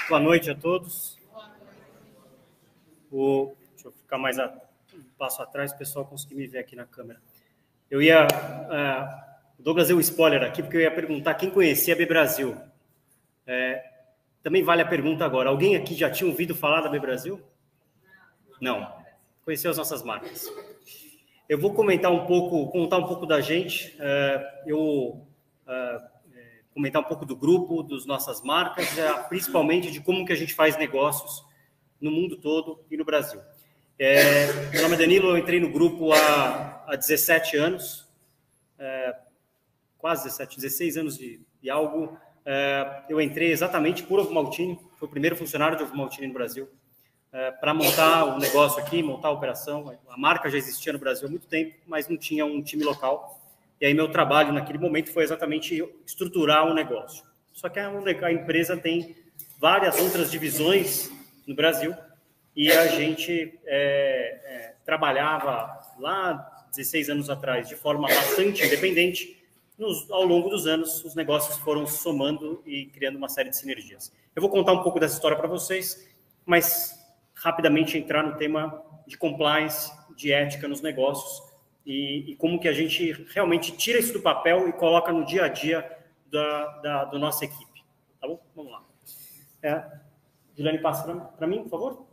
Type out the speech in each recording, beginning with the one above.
Boa noite a todos. Deixa eu ficar mais um passo atrás, para o pessoal conseguir me ver aqui na câmera. Eu ia... o Douglas deu um spoiler aqui, porque eu ia perguntar quem conhecia a B-Brasil. Também vale a pergunta agora. Alguém aqui já tinha ouvido falar da B-Brasil? Não. Conheceu as nossas marcas. Eu vou contar um pouco da gente. Comentar um pouco do grupo, das nossas marcas, principalmente de como que a gente faz negócios no mundo todo e no Brasil. Meu nome é Danilo, eu entrei no grupo há 17 anos, quase 17, 16 anos de algo. Eu entrei exatamente por Ovo Maltini, fui o primeiro funcionário de Ovo Maltini no Brasil, para montar o negócio aqui, montar a operação. A marca já existia no Brasil há muito tempo, mas não tinha um time local. E aí meu trabalho naquele momento foi exatamente estruturar o negócio. Só que a empresa tem várias outras divisões no Brasil e a gente trabalhava lá 16 anos atrás de forma bastante independente. Ao longo dos anos, os negócios foram somando e criando uma série de sinergias. Eu vou contar um pouco dessa história para vocês, mas rapidamente entrar no tema de compliance, de ética nos negócios, e como que a gente realmente tira isso do papel e coloca no dia a dia da nossa equipe. Tá bom? Vamos lá. Juliane, passa para mim, por favor.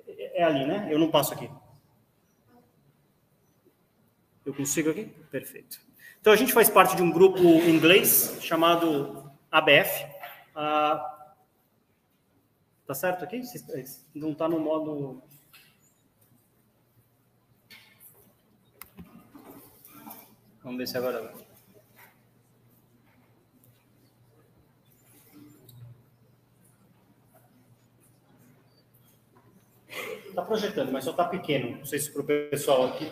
É ali, né? Eu não passo aqui. Eu consigo aqui? Perfeito. Então, a gente faz parte de um grupo inglês chamado ABF. Tá certo aqui? Não está no modo... Vamos ver se agora vai. Está projetando, mas só está pequeno. Não sei se para o pessoal aqui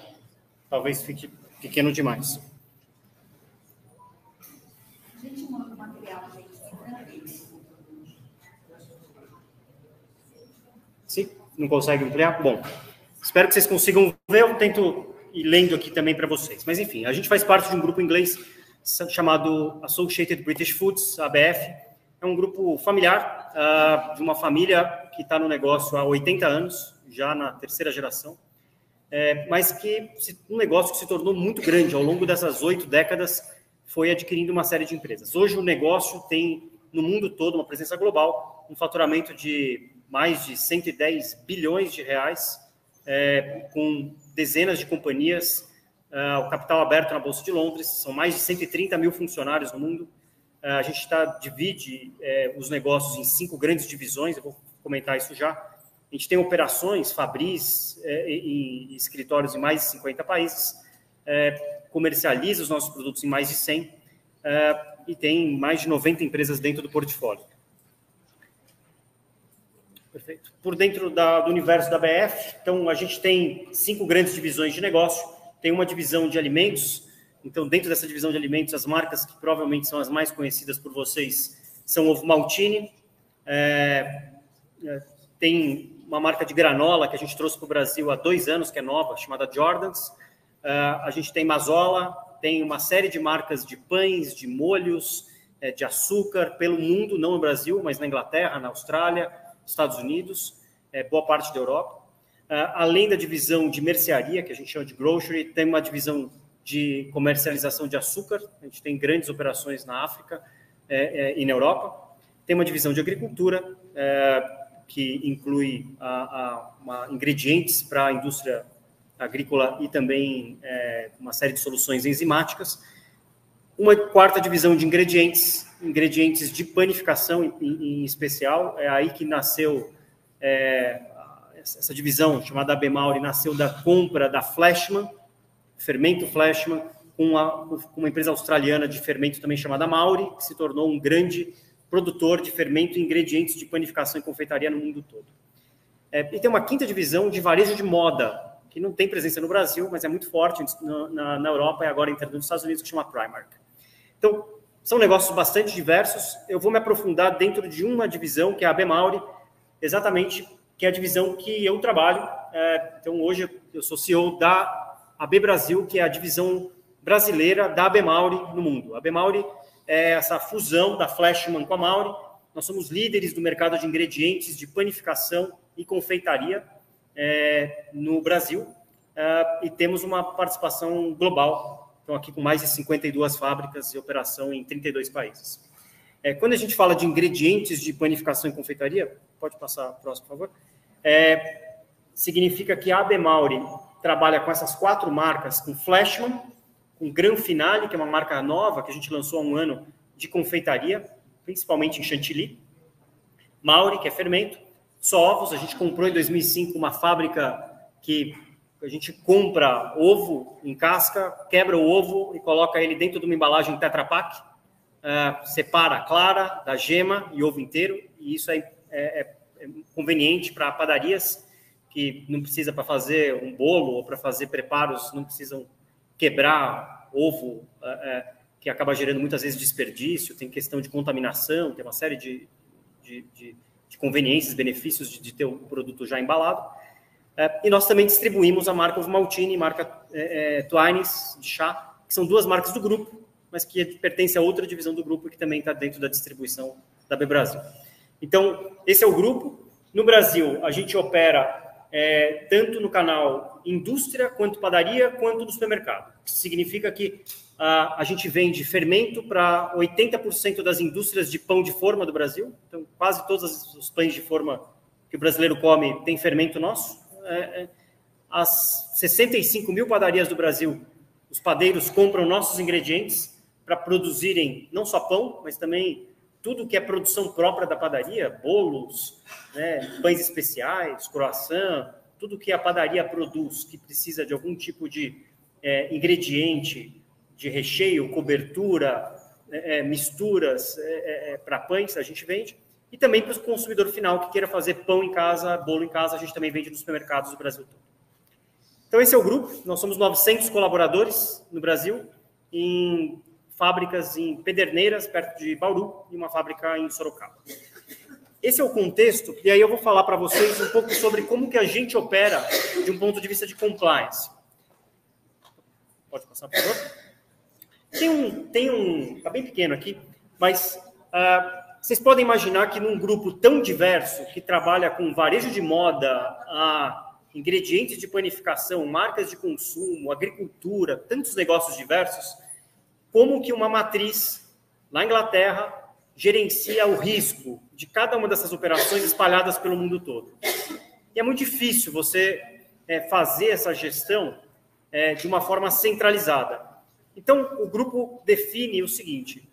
talvez fique pequeno demais. A gente manda o material, gente. Sim? Não consegue ampliar? Bom, espero que vocês consigam ver. Eu tento ir lendo aqui também para vocês. Mas, enfim, a gente faz parte de um grupo inglês chamado Associated British Foods, ABF. É um grupo familiar, de uma família que está no negócio há 80 anos, já na terceira geração, mas que um negócio que se tornou muito grande ao longo dessas 8 décadas, foi adquirindo uma série de empresas. Hoje o negócio tem, no mundo todo, uma presença global, um faturamento de mais de 110 bilhões de reais, com dezenas de companhias, o capital aberto na Bolsa de Londres, são mais de 130 mil funcionários no mundo. A gente divide os negócios em 5 grandes divisões, eu vou comentar isso já. A gente tem operações, fabris e escritórios em mais de 50 países, comercializa os nossos produtos em mais de 100 e tem mais de 90 empresas dentro do portfólio. Perfeito. Por dentro do universo da BF, então a gente tem 5 grandes divisões de negócio. Tem uma divisão de alimentos. Então, dentro dessa divisão de alimentos, as marcas que provavelmente são as mais conhecidas por vocês são Ovo Maltini. Tem uma marca de granola que a gente trouxe para o Brasil há 2 anos, que é nova, chamada Jordans. A gente tem Mazola, tem uma série de marcas de pães, de molhos, de açúcar pelo mundo, não no Brasil, mas na Inglaterra, na Austrália, Estados Unidos, boa parte da Europa. Além da divisão de mercearia, que a gente chama de grocery, tem uma divisão de comercialização de açúcar. A gente tem grandes operações na África e na Europa. Tem uma divisão de agricultura, que inclui ingredientes para a indústria agrícola e também uma série de soluções enzimáticas. Uma 4ª divisão de ingredientes de panificação em especial. É aí que nasceu essa divisão chamada AB Mauri, nasceu da compra da Fleshman, fermento Fleshman, com uma empresa australiana de fermento também chamada Mauri, que se tornou um grande produtor de fermento e ingredientes de panificação e confeitaria no mundo todo. E tem uma 5ª divisão de varejo de moda, que não tem presença no Brasil, mas é muito forte na Europa e agora entrando nos Estados Unidos, que chama Primark. Então, são negócios bastante diversos. Eu vou me aprofundar dentro de uma divisão, que é a AB Mauri, exatamente, que é a divisão que eu trabalho. Então, hoje eu sou CEO da AB Brasil, que é a divisão brasileira da AB Mauri no mundo. A AB Mauri é essa fusão da Fleshman com a Mauri. nós somos líderes do mercado de ingredientes de panificação e confeitaria no Brasil e temos uma participação global. Então, aqui com mais de 52 fábricas e operação em 32 países. Quando a gente fala de ingredientes de panificação e confeitaria, pode passar próximo, por favor, significa que a AB Mauri trabalha com essas 4 marcas, com Flashman, com Gran Finale, que é uma marca nova que a gente lançou há um ano de confeitaria, principalmente em chantilly, Mauri, que é fermento, Sovos, a gente comprou em 2005 uma fábrica que a gente compra ovo em casca, quebra o ovo e coloca ele dentro de uma embalagem Tetra Pak, separa a clara da gema e ovo inteiro, e isso é conveniente para padarias que não precisa para fazer um bolo ou para fazer preparos, não precisam quebrar ovo, que acaba gerando muitas vezes desperdício, tem questão de contaminação, tem uma série de conveniências, benefícios de ter o produto já embalado. E nós também distribuímos a marca Ovo Maltine e marca Twinings de chá, que são 2 marcas do grupo, mas que pertence a outra divisão do grupo que também está dentro da distribuição da AB Brasil. Então, esse é o grupo. No Brasil, a gente opera tanto no canal indústria, quanto padaria, quanto no supermercado. Isso significa que a gente vende fermento para 80% das indústrias de pão de forma do Brasil. Então, quase todos os pães de forma que o brasileiro come tem fermento nosso. As 65 mil padarias do Brasil, os padeiros compram nossos ingredientes para produzirem não só pão, mas também tudo que é produção própria da padaria, bolos, pães especiais, croissant, tudo que a padaria produz que precisa de algum tipo de ingrediente, de recheio, cobertura, misturas para pães, a gente vende. E também para o consumidor final que queira fazer pão em casa, bolo em casa, a gente também vende nos supermercados do Brasil todo. Então, esse é o grupo. Nós somos 900 colaboradores no Brasil, em fábricas em Pederneiras, perto de Bauru, e uma fábrica em Sorocaba. Esse é o contexto, e aí eu vou falar para vocês um pouco sobre como que a gente opera de um ponto de vista de compliance. Pode passar, por favor? Está bem pequeno aqui, mas vocês podem imaginar que num grupo tão diverso, que trabalha com varejo de moda, ingredientes de panificação, marcas de consumo, agricultura, tantos negócios diversos, como que uma matriz na Inglaterra gerencia o risco de cada uma dessas operações espalhadas pelo mundo todo. E é muito difícil você fazer essa gestão de uma forma centralizada. Então, o grupo define o seguinte: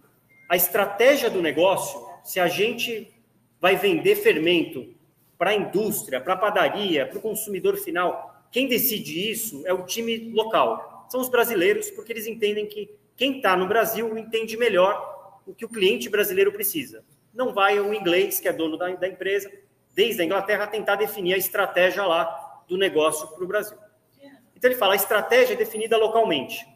a estratégia do negócio, se a gente vai vender fermento para a indústria, para a padaria, para o consumidor final, quem decide isso é o time local. São os brasileiros, porque eles entendem que quem está no Brasil entende melhor o que o cliente brasileiro precisa. Não vai o inglês, que é dono da empresa, desde a Inglaterra, tentar definir a estratégia lá do negócio para o Brasil. Então, ele fala, a estratégia é definida localmente.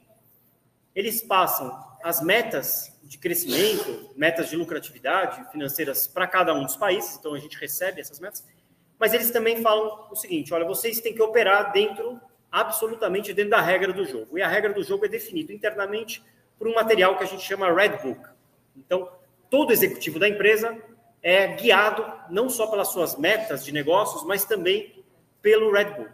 Eles passam as metas de crescimento, metas de lucratividade financeiras para cada um dos países, então a gente recebe essas metas, mas eles também falam o seguinte: olha, vocês têm que operar absolutamente dentro da regra do jogo. E a regra do jogo é definida internamente por um material que a gente chama Red Book. Então, todo executivo da empresa é guiado não só pelas suas metas de negócios, mas também pelo Red Book.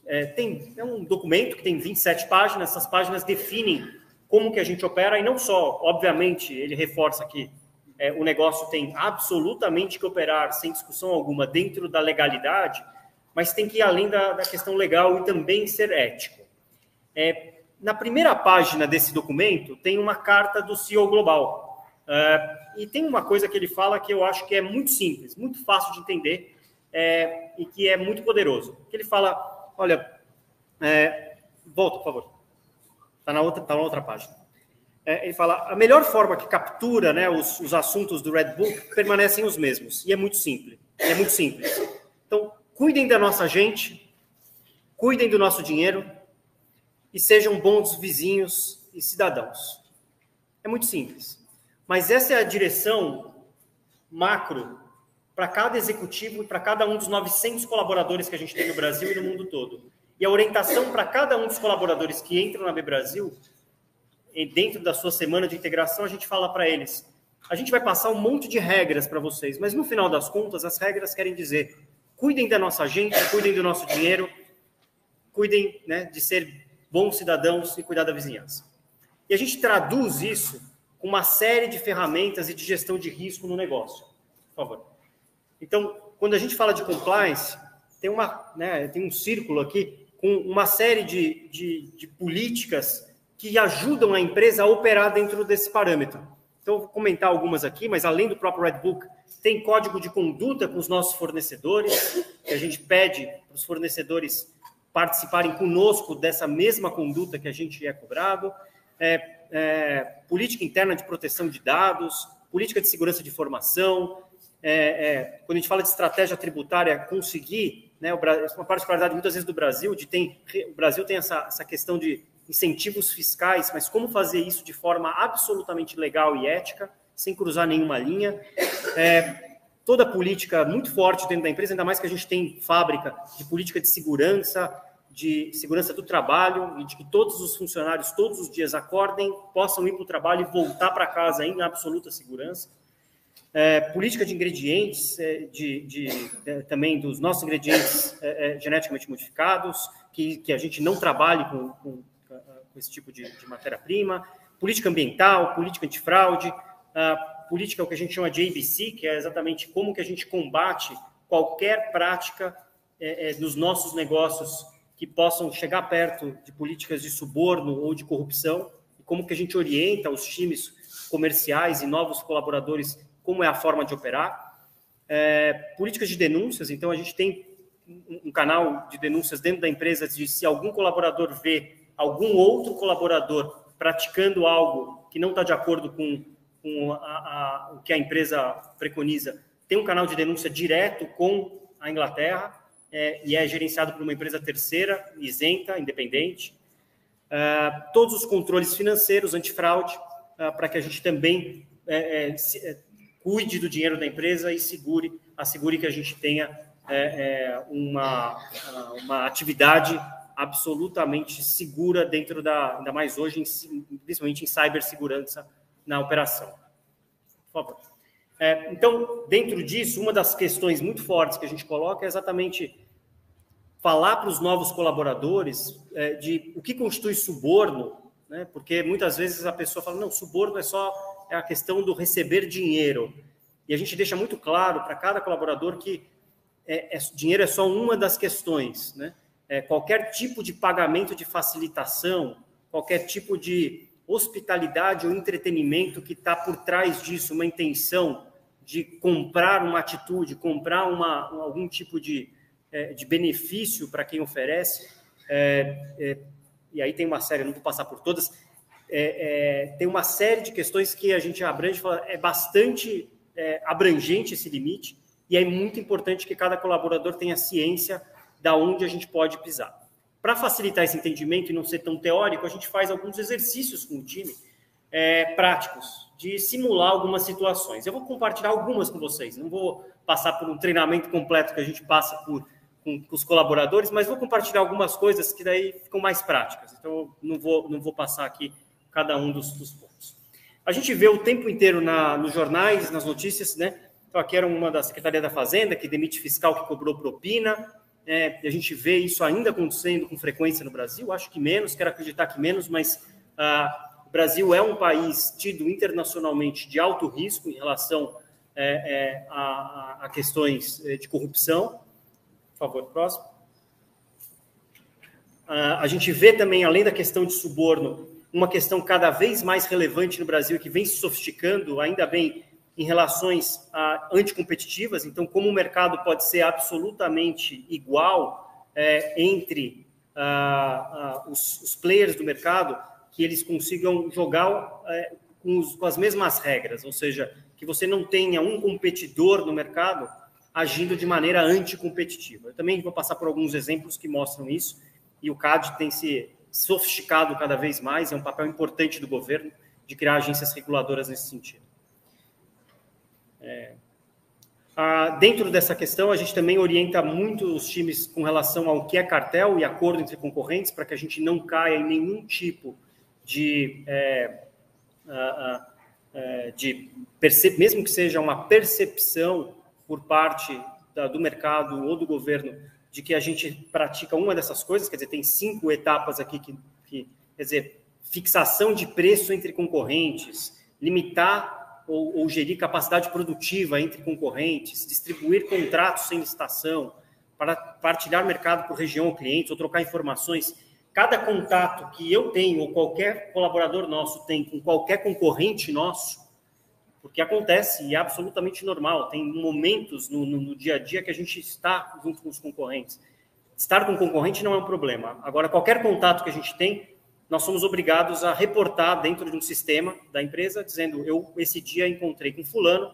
É um documento que tem 27 páginas, essas páginas definem como que a gente opera, e não só, obviamente, ele reforça que o negócio tem absolutamente que operar, sem discussão alguma, dentro da legalidade, mas tem que ir além da questão legal e também ser ético. Na primeira página desse documento, tem uma carta do CEO Global. E tem uma coisa que ele fala que eu acho que é muito simples, muito fácil de entender, e que é muito poderoso. Ele fala, olha, volta, por favor. Está na outra página. Ele fala, a melhor forma que captura, né, os assuntos do Red Book permanecem os mesmos. E é muito simples. Então, cuidem da nossa gente, cuidem do nosso dinheiro e sejam bons vizinhos e cidadãos. É muito simples. Mas essa é a direção macro para cada executivo e para cada um dos 900 colaboradores que a gente tem no Brasil e no mundo todo. E a orientação para cada um dos colaboradores que entram na AB Brasil, dentro da sua semana de integração, a gente fala para eles, A gente vai passar um monte de regras para vocês, mas no final das contas, as regras querem dizer: cuidem da nossa gente, cuidem do nosso dinheiro, cuidem, né, de ser bons cidadãos e cuidar da vizinhança. E a gente traduz isso com uma série de ferramentas e de gestão de risco no negócio. Por favor. Então, quando a gente fala de compliance, tem um círculo aqui com uma série de políticas que ajudam a empresa a operar dentro desse parâmetro. Então, eu vou comentar algumas aqui, mas além do próprio Red Book, tem código de conduta com os nossos fornecedores, que a gente pede para os fornecedores participarem conosco dessa mesma conduta que a gente é cobrado, política interna de proteção de dados, política de segurança de informação, quando a gente fala de estratégia tributária, conseguir, né, uma particularidade muitas vezes do Brasil, o Brasil tem essa questão de incentivos fiscais, mas como fazer isso de forma absolutamente legal e ética, sem cruzar nenhuma linha. Toda a política muito forte dentro da empresa, ainda mais que a gente tem fábrica de política de segurança do trabalho, e de que todos os funcionários, todos os dias, acordem, possam ir para o trabalho e voltar para casa em absoluta segurança. Política de ingredientes, também dos nossos ingredientes geneticamente modificados, que a gente não trabalhe com esse tipo de matéria-prima. Política ambiental, política antifraude, política, o que a gente chama de ABC, que é exatamente como que a gente combate qualquer prática nos nossos negócios que possam chegar perto de políticas de suborno ou de corrupção, e como que a gente orienta os times comerciais e novos colaboradores como é a forma de operar. Políticas de denúncias, então a gente tem um canal de denúncias dentro da empresa de se algum colaborador vê algum outro colaborador praticando algo que não está de acordo com o que a empresa preconiza, tem um canal de denúncia direto com a Inglaterra, e é gerenciado por uma empresa terceira, isenta, independente. Todos os controles financeiros, antifraude, para que a gente também cuide do dinheiro da empresa e assegure que a gente tenha uma atividade absolutamente segura dentro ainda mais hoje, principalmente em cibersegurança na operação. Por favor. Então, dentro disso, uma das questões muito fortes que a gente coloca é exatamente falar para os novos colaboradores de o que constitui suborno, né? Porque muitas vezes a pessoa fala, não, suborno é a questão do receber dinheiro. E a gente deixa muito claro para cada colaborador que dinheiro é só uma das questões, né? Qualquer tipo de pagamento de facilitação, qualquer tipo de hospitalidade ou entretenimento que está por trás disso, uma intenção de comprar uma atitude, comprar algum tipo de benefício para quem oferece, e aí tem uma série, não vou passar por todas, tem uma série de questões que a gente abrange, é bastante abrangente esse limite, e é muito importante que cada colaborador tenha ciência da onde a gente pode pisar. Para facilitar esse entendimento e não ser tão teórico, a gente faz alguns exercícios com o time, práticos, de simular algumas situações. Eu vou compartilhar algumas com vocês, não vou passar por um treinamento completo que a gente passa com os colaboradores, mas vou compartilhar algumas coisas que daí ficam mais práticas. Então, não vou passar aqui cada um dos pontos. A gente vê o tempo inteiro nos jornais, nas notícias, né? Então, aqui era uma da Secretaria da Fazenda, que demite fiscal que cobrou propina. A gente vê isso ainda acontecendo com frequência no Brasil, acho que menos, quero acreditar que menos, mas o Brasil é um país tido internacionalmente de alto risco em relação a questões de corrupção. Por favor, próximo. A gente vê também, além da questão de suborno, uma questão cada vez mais relevante no Brasil, que vem se sofisticando, ainda bem, em relações anticompetitivas. Então, como o mercado pode ser absolutamente igual entre os players do mercado, que eles consigam jogar com as mesmas regras, ou seja, que você não tenha um competidor no mercado agindo de maneira anticompetitiva. Eu também vou passar por alguns exemplos que mostram isso, e o CAD tem se sofisticado cada vez mais, é um papel importante do governo de criar agências reguladoras nesse sentido. Dentro dessa questão, a gente também orienta muito os times com relação ao que é cartel e acordo entre concorrentes, para que a gente não caia em nenhum tipo de mesmo que seja uma percepção por parte do mercado ou do governo de que a gente pratica uma dessas coisas, quer dizer, tem 5 etapas aqui que quer dizer, fixação de preço entre concorrentes, limitar ou gerir capacidade produtiva entre concorrentes, distribuir contratos sem licitação, para partilhar mercado por região ou clientes, ou trocar informações. Cada contato que eu tenho, ou qualquer colaborador nosso tem com qualquer concorrente nosso, porque acontece e é absolutamente normal, tem momentos no dia a dia que a gente está junto com os concorrentes. Estar com o concorrente não é um problema. Agora, qualquer contato que a gente tem, nós somos obrigados a reportar dentro de um sistema da empresa, dizendo, eu esse dia encontrei com fulano,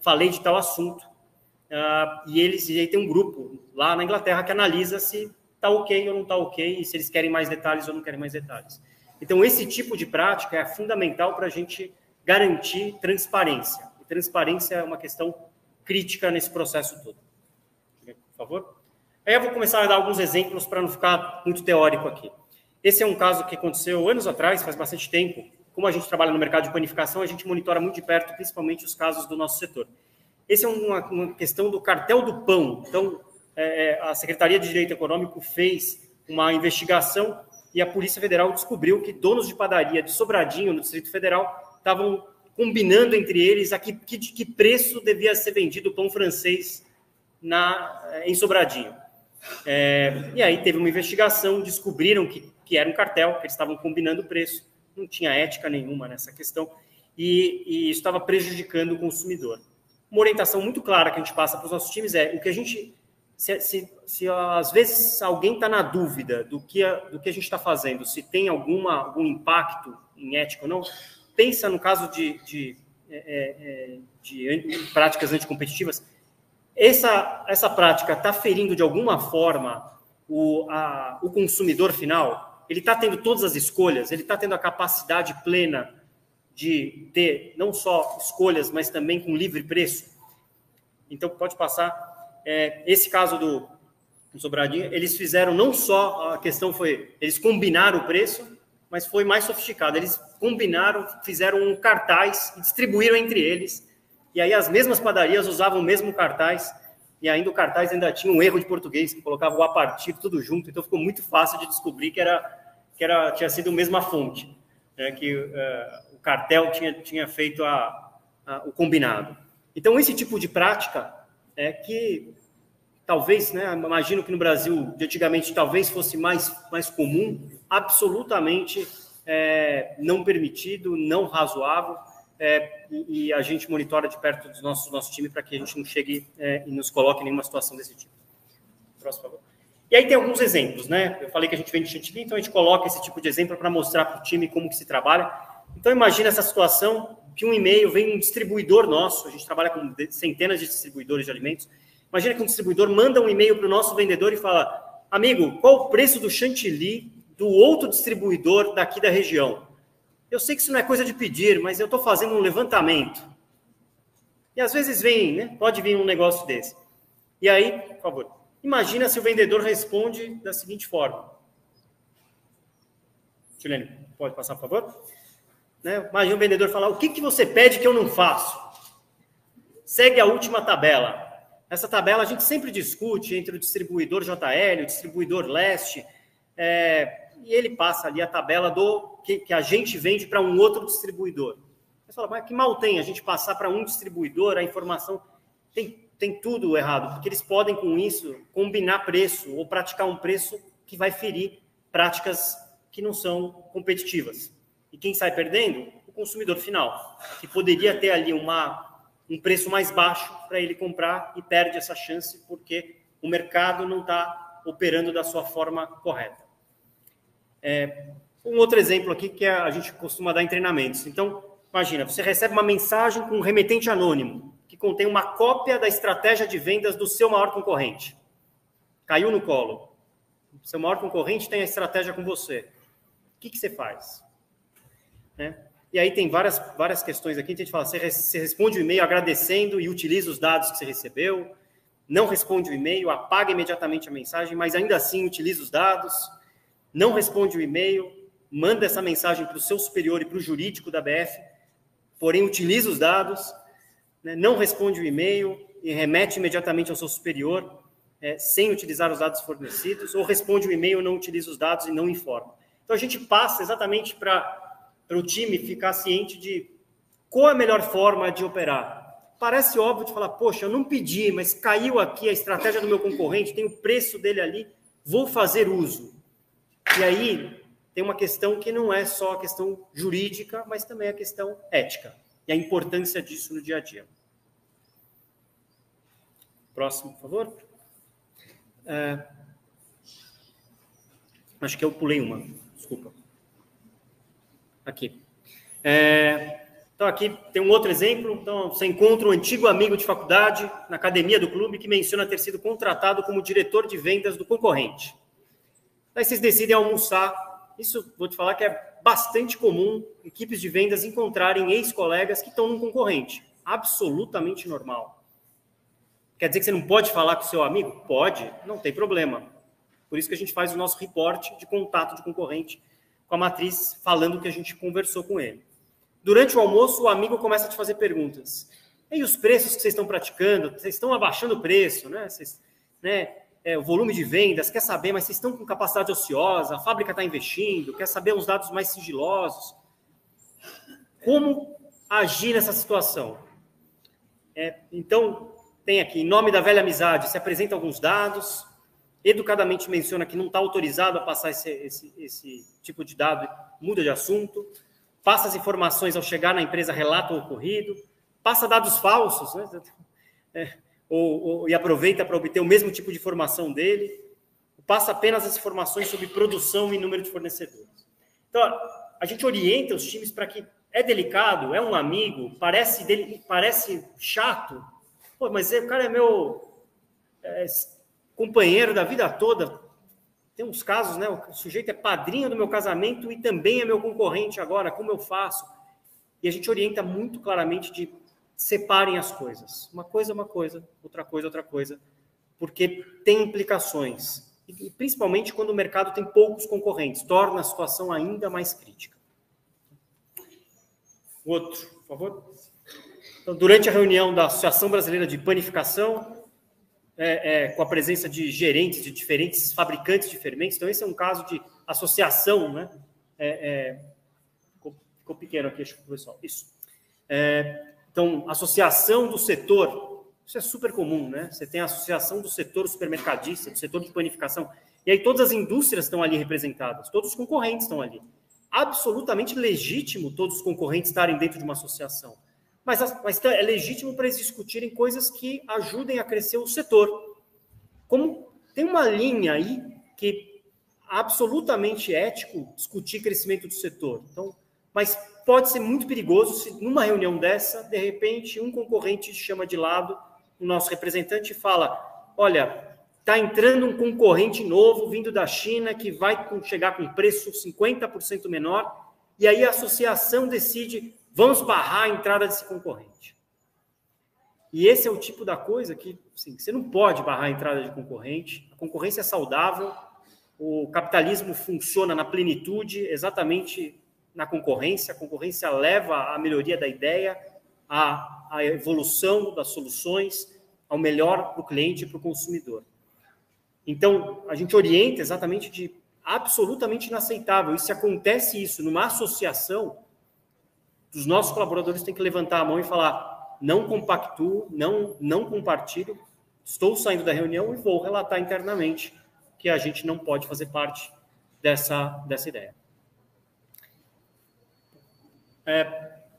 falei de tal assunto, e aí tem um grupo lá na Inglaterra que analisa se está ok ou não está ok, e se eles querem mais detalhes ou não querem mais detalhes. Então, esse tipo de prática é fundamental para a gente garantir transparência. E transparência é uma questão crítica nesse processo todo. Por favor? Aí eu vou começar a dar alguns exemplos para não ficar muito teórico aqui. Esse é um caso que aconteceu anos atrás, faz bastante tempo. Como a gente trabalha no mercado de panificação, a gente monitora muito de perto, principalmente os casos do nosso setor. Esse é uma questão do cartel do pão. Então, a Secretaria de Direito Econômico fez uma investigação e a Polícia Federal descobriu que donos de padaria de Sobradinho, no Distrito Federal, estavam combinando entre eles a que preço devia ser vendido o pão francês em Sobradinho. E aí teve uma investigação, descobriram que era um cartel, que eles estavam combinando o preço, não tinha ética nenhuma nessa questão, e isso estava prejudicando o consumidor. Uma orientação muito clara que a gente passa para os nossos times é o que a gente... Se às vezes alguém está na dúvida do que a gente está fazendo, se tem algum impacto em ética ou não, pensa no caso de práticas anticompetitivas. Essa prática está ferindo de alguma forma o consumidor final? Ele está tendo todas as escolhas? Ele está tendo a capacidade plena de ter não só escolhas, mas também com livre preço? Então, pode passar. Esse caso do Sobradinho, eles fizeram não só, a questão foi, eles combinaram o preço, mas foi mais sofisticado. Eles combinaram, fizeram um cartaz e distribuíram entre eles. E aí as mesmas padarias usavam o mesmo cartaz, e ainda o cartaz ainda tinha um erro de português, que colocava o a partir tudo junto, então ficou muito fácil de descobrir que tinha sido a mesma fonte, né, que o cartel tinha feito o combinado. Então, esse tipo de prática que talvez, né, imagino que no Brasil, de antigamente, talvez fosse mais comum, absolutamente não permitido, não razoável, e a gente monitora de perto do nosso time para que a gente não chegue e nos coloque em nenhuma situação desse tipo. Próximo, por favor. E aí tem alguns exemplos, né? Eu falei que a gente vende chantilly, então a gente coloca esse tipo de exemplo para mostrar para o time como que se trabalha. Então imagina essa situação que um e-mail vem um distribuidor nosso, a gente trabalha com centenas de distribuidores de alimentos. Imagina que um distribuidor manda um e-mail para o nosso vendedor e fala: amigo, qual o preço do chantilly do outro distribuidor daqui da região? Eu sei que isso não é coisa de pedir, mas eu estou fazendo um levantamento. E às vezes pode vir um negócio desse. E aí, por favor, imagina se o vendedor responde da seguinte forma. Juliane, pode passar, por favor? Imagina o vendedor falar: o que você pede que eu não faço? Segue a última tabela. Essa tabela a gente sempre discute entre o distribuidor JL, o distribuidor Leste, e ele passa ali a tabela que a gente vende para um outro distribuidor. Você fala: mas que mal tem a gente passar para um distribuidor a informação? Tem tudo errado, porque eles podem, com isso, combinar preço ou praticar um preço que vai ferir práticas que não são competitivas. E quem sai perdendo? O consumidor final, que poderia ter ali um preço mais baixo para ele comprar e perde essa chance porque o mercado não está operando da sua forma correta. Um outro exemplo aqui que a gente costuma dar em treinamentos. Então, imagina, você recebe uma mensagem com um remetente anônimo que contém uma cópia da estratégia de vendas do seu maior concorrente. Caiu no colo. O seu maior concorrente tem a estratégia com você. O que você faz? E aí tem várias questões aqui. A gente fala: você responde o e-mail agradecendo e utiliza os dados que você recebeu. Não responde o e-mail, apaga imediatamente a mensagem, mas ainda assim utiliza os dados. Não responde o e-mail, manda essa mensagem para o seu superior e para o jurídico da BF, porém utiliza os dados, né, não responde o e-mail e remete imediatamente ao seu superior, sem utilizar os dados fornecidos, ou responde o e-mail, não utiliza os dados e não informa. Então, a gente passa exatamente para o time ficar ciente de qual é a melhor forma de operar. Parece óbvio de falar, poxa, eu não pedi, mas caiu aqui a estratégia do meu concorrente, tem o preço dele ali, vou fazer uso. E aí tem uma questão que não é só a questão jurídica, mas também a questão ética e a importância disso no dia a dia. Próximo, por favor. Acho que eu pulei uma, desculpa. Aqui. Então, aqui tem um outro exemplo. Então, você encontra um antigo amigo de faculdade na academia do clube que menciona ter sido contratado como diretor de vendas do concorrente. Aí vocês decidem almoçar. Isso, vou te falar que é bastante comum equipes de vendas encontrarem ex-colegas que estão num concorrente. Absolutamente normal. Quer dizer que você não pode falar com o seu amigo? Pode, não tem problema. Por isso que a gente faz o nosso reporte de contato de concorrente com a matriz, falando que a gente conversou com ele. Durante o almoço, o amigo começa a te fazer perguntas. E os preços que vocês estão praticando? Vocês estão abaixando o preço, né? O volume de vendas, quer saber, mas vocês estão com capacidade ociosa, a fábrica está investindo, quer saber uns dados mais sigilosos. Como agir nessa situação? Então, tem aqui, em nome da velha amizade, se apresenta alguns dados, educadamente menciona que não está autorizado a passar esse tipo de dado, muda de assunto, passa as informações ao chegar na empresa, relata o ocorrido, passa dados falsos, né? E aproveita para obter o mesmo tipo de informação dele, passa apenas as informações sobre produção e número de fornecedores. Então, a gente orienta os times para que é delicado, é um amigo, parece chato, pô, mas o cara é meu companheiro da vida toda. Tem uns casos, né? O sujeito é padrinho do meu casamento e também é meu concorrente agora, como eu faço? E a gente orienta muito claramente de separem as coisas. Uma coisa é uma coisa, outra coisa, porque tem implicações. E principalmente quando o mercado tem poucos concorrentes, torna a situação ainda mais crítica. Outro, por favor. Então, durante a reunião da Associação Brasileira de Panificação, com a presença de gerentes de diferentes fabricantes de fermentos. Então, esse é um caso de associação, né? Ficou pequeno aqui, acho que o pessoal. Isso. Então, associação do setor. Isso é super comum, né? Você tem a associação do setor supermercadista, do setor de panificação. E aí todas as indústrias estão ali representadas, todos os concorrentes estão ali. Absolutamente legítimo todos os concorrentes estarem dentro de uma associação. Mas é legítimo para eles discutirem coisas que ajudem a crescer o setor. Como tem uma linha aí que é absolutamente ético discutir crescimento do setor. Então, mas pode ser muito perigoso se numa reunião dessa, de repente, um concorrente chama de lado o nosso representante e fala, olha, está entrando um concorrente novo vindo da China que vai chegar com preço 50% menor e aí a associação decide... Vamos barrar a entrada desse concorrente. E esse é o tipo da coisa que assim, você não pode barrar a entrada de concorrente. A concorrência é saudável, o capitalismo funciona na plenitude, exatamente na concorrência. A concorrência leva à melhoria da ideia, à evolução das soluções, ao melhor para o cliente e para o consumidor. Então, a gente orienta exatamente de absolutamente inaceitável. E se acontece isso numa associação... os nossos colaboradores têm que levantar a mão e falar, não compactuo, não compartilho, estou saindo da reunião e vou relatar internamente que a gente não pode fazer parte dessa ideia.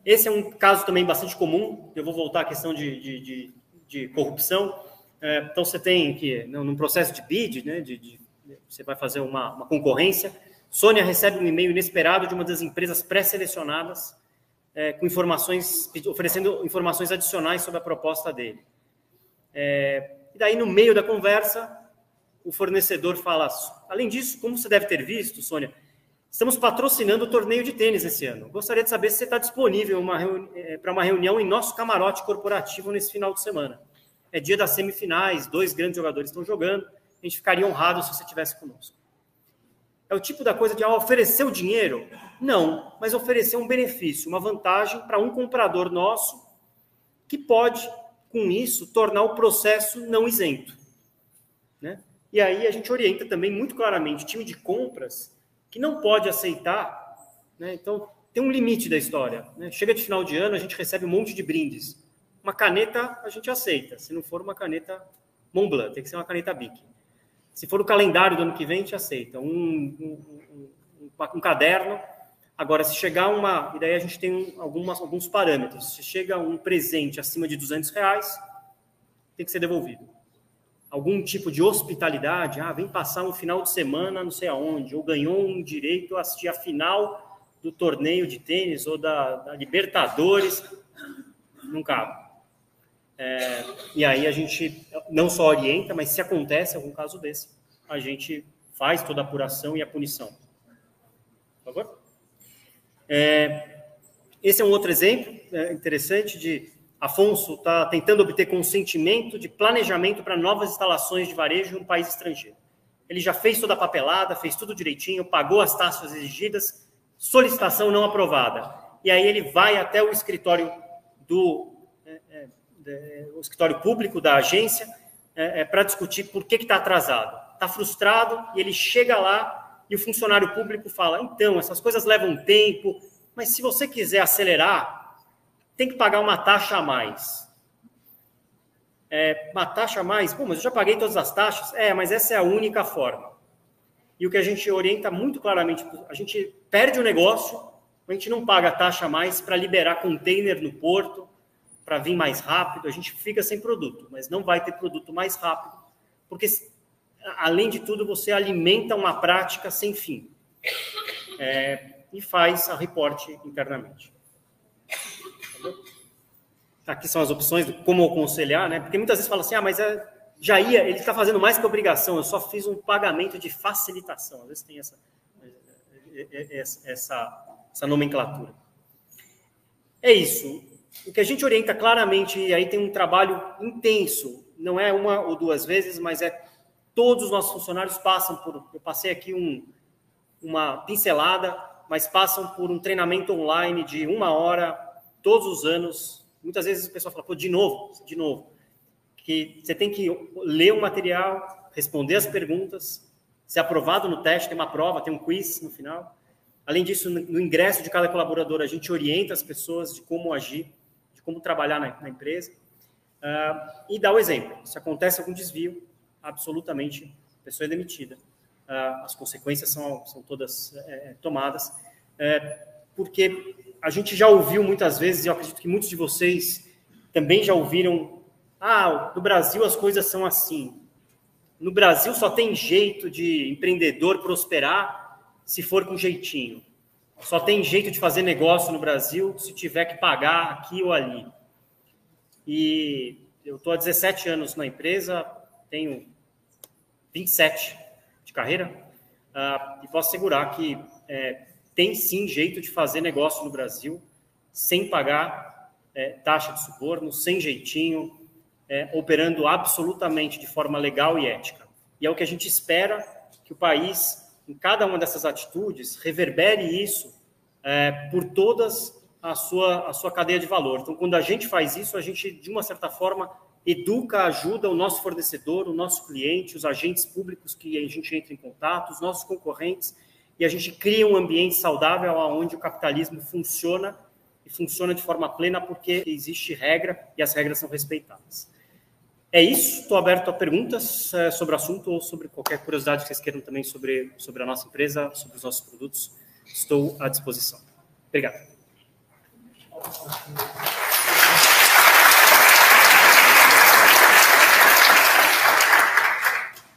Esse é um caso também bastante comum, eu vou voltar à questão de corrupção. Então, você tem que, num processo de bid, né, você vai fazer uma concorrência, Sônia recebe um e-mail inesperado de uma das empresas pré-selecionadas, com informações, oferecendo informações adicionais sobre a proposta dele. E daí, no meio da conversa, o fornecedor fala, além disso, como você deve ter visto, Sônia, estamos patrocinando o torneio de tênis esse ano. Gostaria de saber se você está disponível para uma reunião em nosso camarote corporativo nesse final de semana. É dia das semifinais, 2 grandes jogadores estão jogando, a gente ficaria honrado se você estivesse conosco. É o tipo da coisa de oferecer o dinheiro? Não, mas oferecer um benefício, uma vantagem para um comprador nosso que pode, com isso, tornar o processo não isento. Né? E aí a gente orienta também muito claramente o time de compras que não pode aceitar, né? Então tem um limite da história. Né? Chega de final de ano, a gente recebe um monte de brindes. Uma caneta a gente aceita, se não for uma caneta Montblanc, tem que ser uma caneta Bic. Se for o calendário do ano que vem, a gente aceita. Um caderno. Agora, se chegar uma... E daí a gente tem alguns parâmetros. Se chega um presente acima de R$200, tem que ser devolvido. Algum tipo de hospitalidade, vem passar um final de semana não sei aonde, ou ganhou um direito a assistir a final do torneio de tênis ou da Libertadores, não cabe. E aí a gente não só orienta, mas se acontece algum caso desse, a gente faz toda a apuração e a punição. Por favor? Esse é um outro exemplo interessante de Afonso está tentando obter consentimento de planejamento para novas instalações de varejo em um país estrangeiro. Ele já fez toda a papelada, fez tudo direitinho, pagou as taxas exigidas, solicitação não aprovada. E aí ele vai até o escritório o escritório público da agência para discutir por que está atrasado. Está frustrado e ele chega lá e o funcionário público fala, então, essas coisas levam tempo, mas se você quiser acelerar, tem que pagar uma taxa a mais. Uma taxa a mais? Pô, mas eu já paguei todas as taxas? Mas essa é a única forma. E o que a gente orienta muito claramente, a gente perde o negócio, a gente não paga a taxa a mais para liberar container no porto, para vir mais rápido, a gente fica sem produto, mas não vai ter produto mais rápido, porque, além de tudo, você alimenta uma prática sem fim e faz a reporte internamente. Aqui são as opções de como aconselhar, né? Porque muitas vezes fala assim, mas ele está fazendo mais que obrigação, eu só fiz um pagamento de facilitação. Às vezes tem essa nomenclatura. É isso. O que a gente orienta claramente, e aí tem um trabalho intenso, não é uma ou duas vezes, mas todos os nossos funcionários passam por... Eu passei aqui uma pincelada, mas passam por um treinamento online de 1 hora, todos os anos. Muitas vezes o pessoal fala, de novo. Que você tem que ler o material, responder as perguntas, ser aprovado no teste, tem uma prova, tem um quiz no final. Além disso, no ingresso de cada colaborador, a gente orienta as pessoas de como agir, de como trabalhar na empresa, e dá o exemplo. Se acontece algum desvio, absolutamente, a pessoa é demitida. As consequências são todas tomadas, porque a gente já ouviu muitas vezes, e eu acredito que muitos de vocês também já ouviram, no Brasil as coisas são assim. No Brasil só tem jeito de empreendedor prosperar se for com jeitinho. Só tem jeito de fazer negócio no Brasil se tiver que pagar aqui ou ali. E eu estou há 17 anos na empresa, tenho 27 de carreira, e posso assegurar que tem sim jeito de fazer negócio no Brasil sem pagar taxa de suborno, sem jeitinho, operando absolutamente de forma legal e ética. E é o que a gente espera que o país, em cada uma dessas atitudes, reverbere isso por todas a sua cadeia de valor. Então, quando a gente faz isso, a gente, de uma certa forma, educa, ajuda o nosso fornecedor, o nosso cliente, os agentes públicos que a gente entra em contato, os nossos concorrentes, e a gente cria um ambiente saudável onde o capitalismo funciona, e funciona de forma plena porque existe regra e as regras são respeitadas. É isso, estou aberto a perguntas sobre o assunto ou sobre qualquer curiosidade que vocês queiram também sobre a nossa empresa, sobre os nossos produtos. Estou à disposição. Obrigado.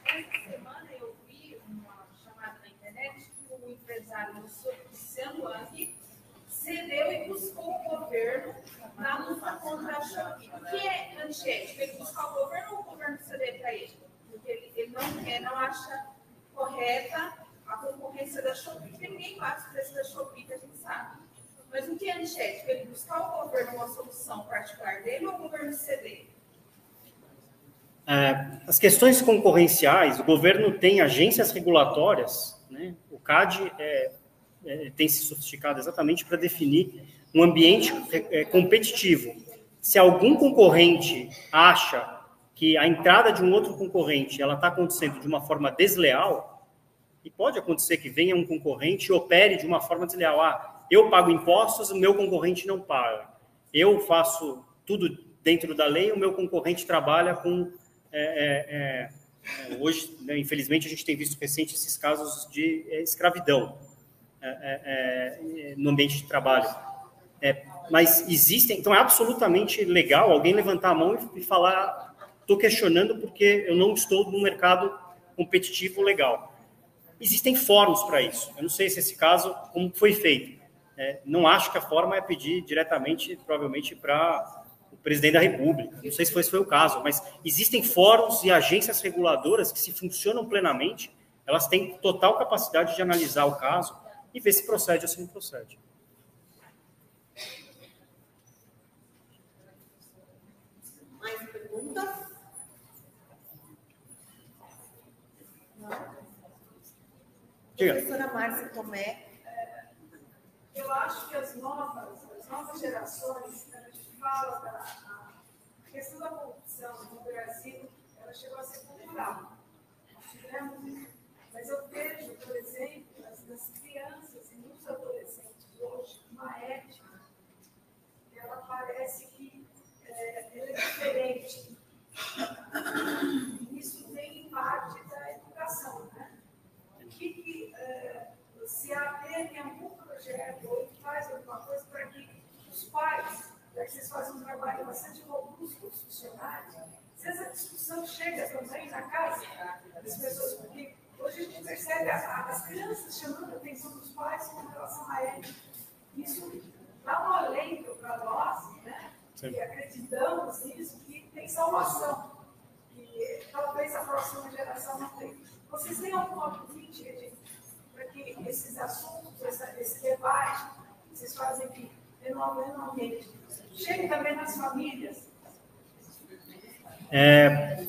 Essa semana eu vi uma chamada na internet que o empresário do Cianuang cedeu e buscou o governo na luta contra a Shopee. O que é antiético? Ele buscar o governo ou o governo ceder para ele? Porque ele não acha correta a concorrência da Shopee, porque ninguém bate o preço da Shopee, que a gente sabe. Mas o que é antiético? Ele buscar o governo uma solução particular dele ou o governo ceder? As questões concorrenciais, o governo tem agências regulatórias, né? O CAD tem se sofisticado exatamente para definir um ambiente competitivo. Se algum concorrente acha que a entrada de um outro concorrente ela está acontecendo de uma forma desleal, e pode acontecer que venha um concorrente e opere de uma forma desleal. Eu pago impostos, o meu concorrente não paga. Eu faço tudo dentro da lei, o meu concorrente trabalha com... hoje, né, infelizmente, a gente tem visto recente esses casos de escravidão no ambiente de trabalho. Mas existem... Então, é absolutamente legal alguém levantar a mão e falar: estou questionando porque eu não estou no mercado competitivo legal. Existem fóruns para isso. Eu não sei se esse caso, como foi feito. Não acho que a forma é pedir diretamente, provavelmente, para o presidente da República. Não sei se foi o caso, mas existem fóruns e agências reguladoras que, se funcionam plenamente, elas têm total capacidade de analisar o caso e ver se procede ou se não procede. Mais perguntas? Não? Professora Márcia Tomé. Eu acho que as novas gerações, a gente fala da questão da corrupção no Brasil, ela chegou a ser cultural. Mas eu vejo, por exemplo, nas crianças e nos adolescentes hoje, uma ética, ela parece que ela é diferente. Isso vem em parte da educação, né? Se a AD tem algum projeto ou faz alguma coisa para que os pais, já que vocês fazem um trabalho bastante robusto com os funcionários, se essa discussão chega também na casa das pessoas, porque hoje a gente percebe as crianças chamando a atenção dos pais com relação a ética. Isso dá um alento para nós, né? Que acreditamos nisso, que tem salvação, que talvez a próxima geração não tenha. Vocês têm alguma política para que esses assuntos, esse debate, vocês fazem aqui anualmente, chegue também nas famílias?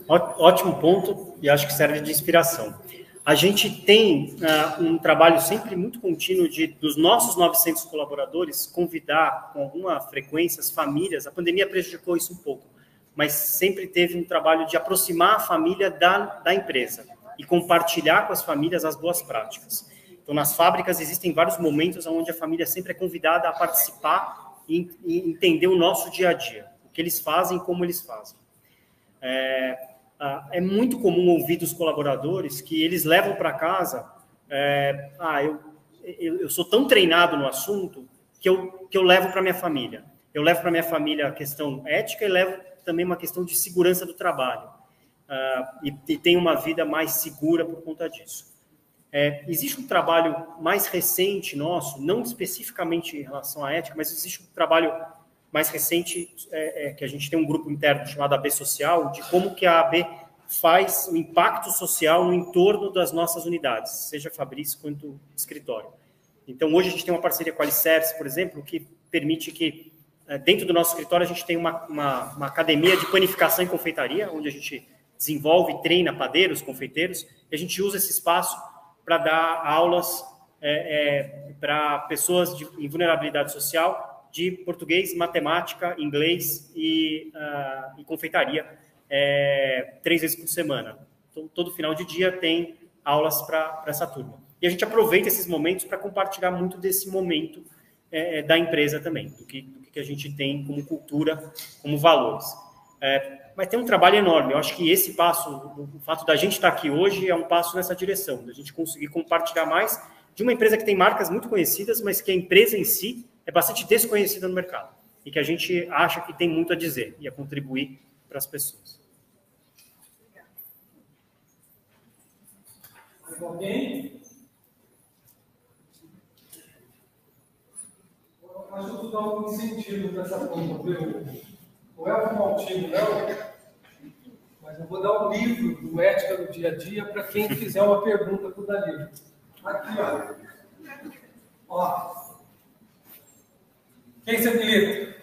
Ótimo ponto, e acho que serve de inspiração. A gente tem um trabalho sempre muito contínuo dos nossos 900 colaboradores convidar com alguma frequência as famílias. A pandemia prejudicou isso um pouco, mas sempre teve um trabalho de aproximar a família da empresa e compartilhar com as famílias as boas práticas. Então, nas fábricas existem vários momentos onde a família sempre é convidada a participar e entender o nosso dia a dia, o que eles fazem, como eles fazem. É muito comum ouvir dos colaboradores que eles levam para casa, eu sou tão treinado no assunto que eu levo para minha família. Eu levo para minha família a questão ética e levo também uma questão de segurança do trabalho. E tem uma vida mais segura por conta disso. Existe um trabalho mais recente nosso, não especificamente em relação à ética, mas existe um trabalho mais recente, que a gente tem um grupo interno chamado AB Social, de como que a AB faz o impacto social no entorno das nossas unidades, seja Fabris quanto escritório. Então, hoje a gente tem uma parceria com a Alicerce, por exemplo, que permite que, dentro do nosso escritório, a gente tem uma academia de panificação e confeitaria, onde a gente desenvolve e treina padeiros, confeiteiros, e a gente usa esse espaço para dar aulas para pessoas em vulnerabilidade social de português, matemática, inglês e confeitaria 3 vezes por semana. Então, todo final de dia tem aulas para essa turma. E a gente aproveita esses momentos para compartilhar muito desse momento da empresa também, do que a gente tem como cultura, como valores. Mas tem um trabalho enorme. Eu acho que esse passo, o fato da gente estar aqui hoje, é um passo nessa direção, da gente conseguir compartilhar mais de uma empresa que tem marcas muito conhecidas, mas que a empresa em si é bastante desconhecida no mercado e que a gente acha que tem muito a dizer e a contribuir para as pessoas. Mais alguém? Eu acho que dá algum sentido para essa conta, viu? O Elfo Maltino não, mas eu vou dar um livro do Ética do Dia a Dia para quem fizer uma pergunta para o Danilo. Aqui, ó. Quem se habilita?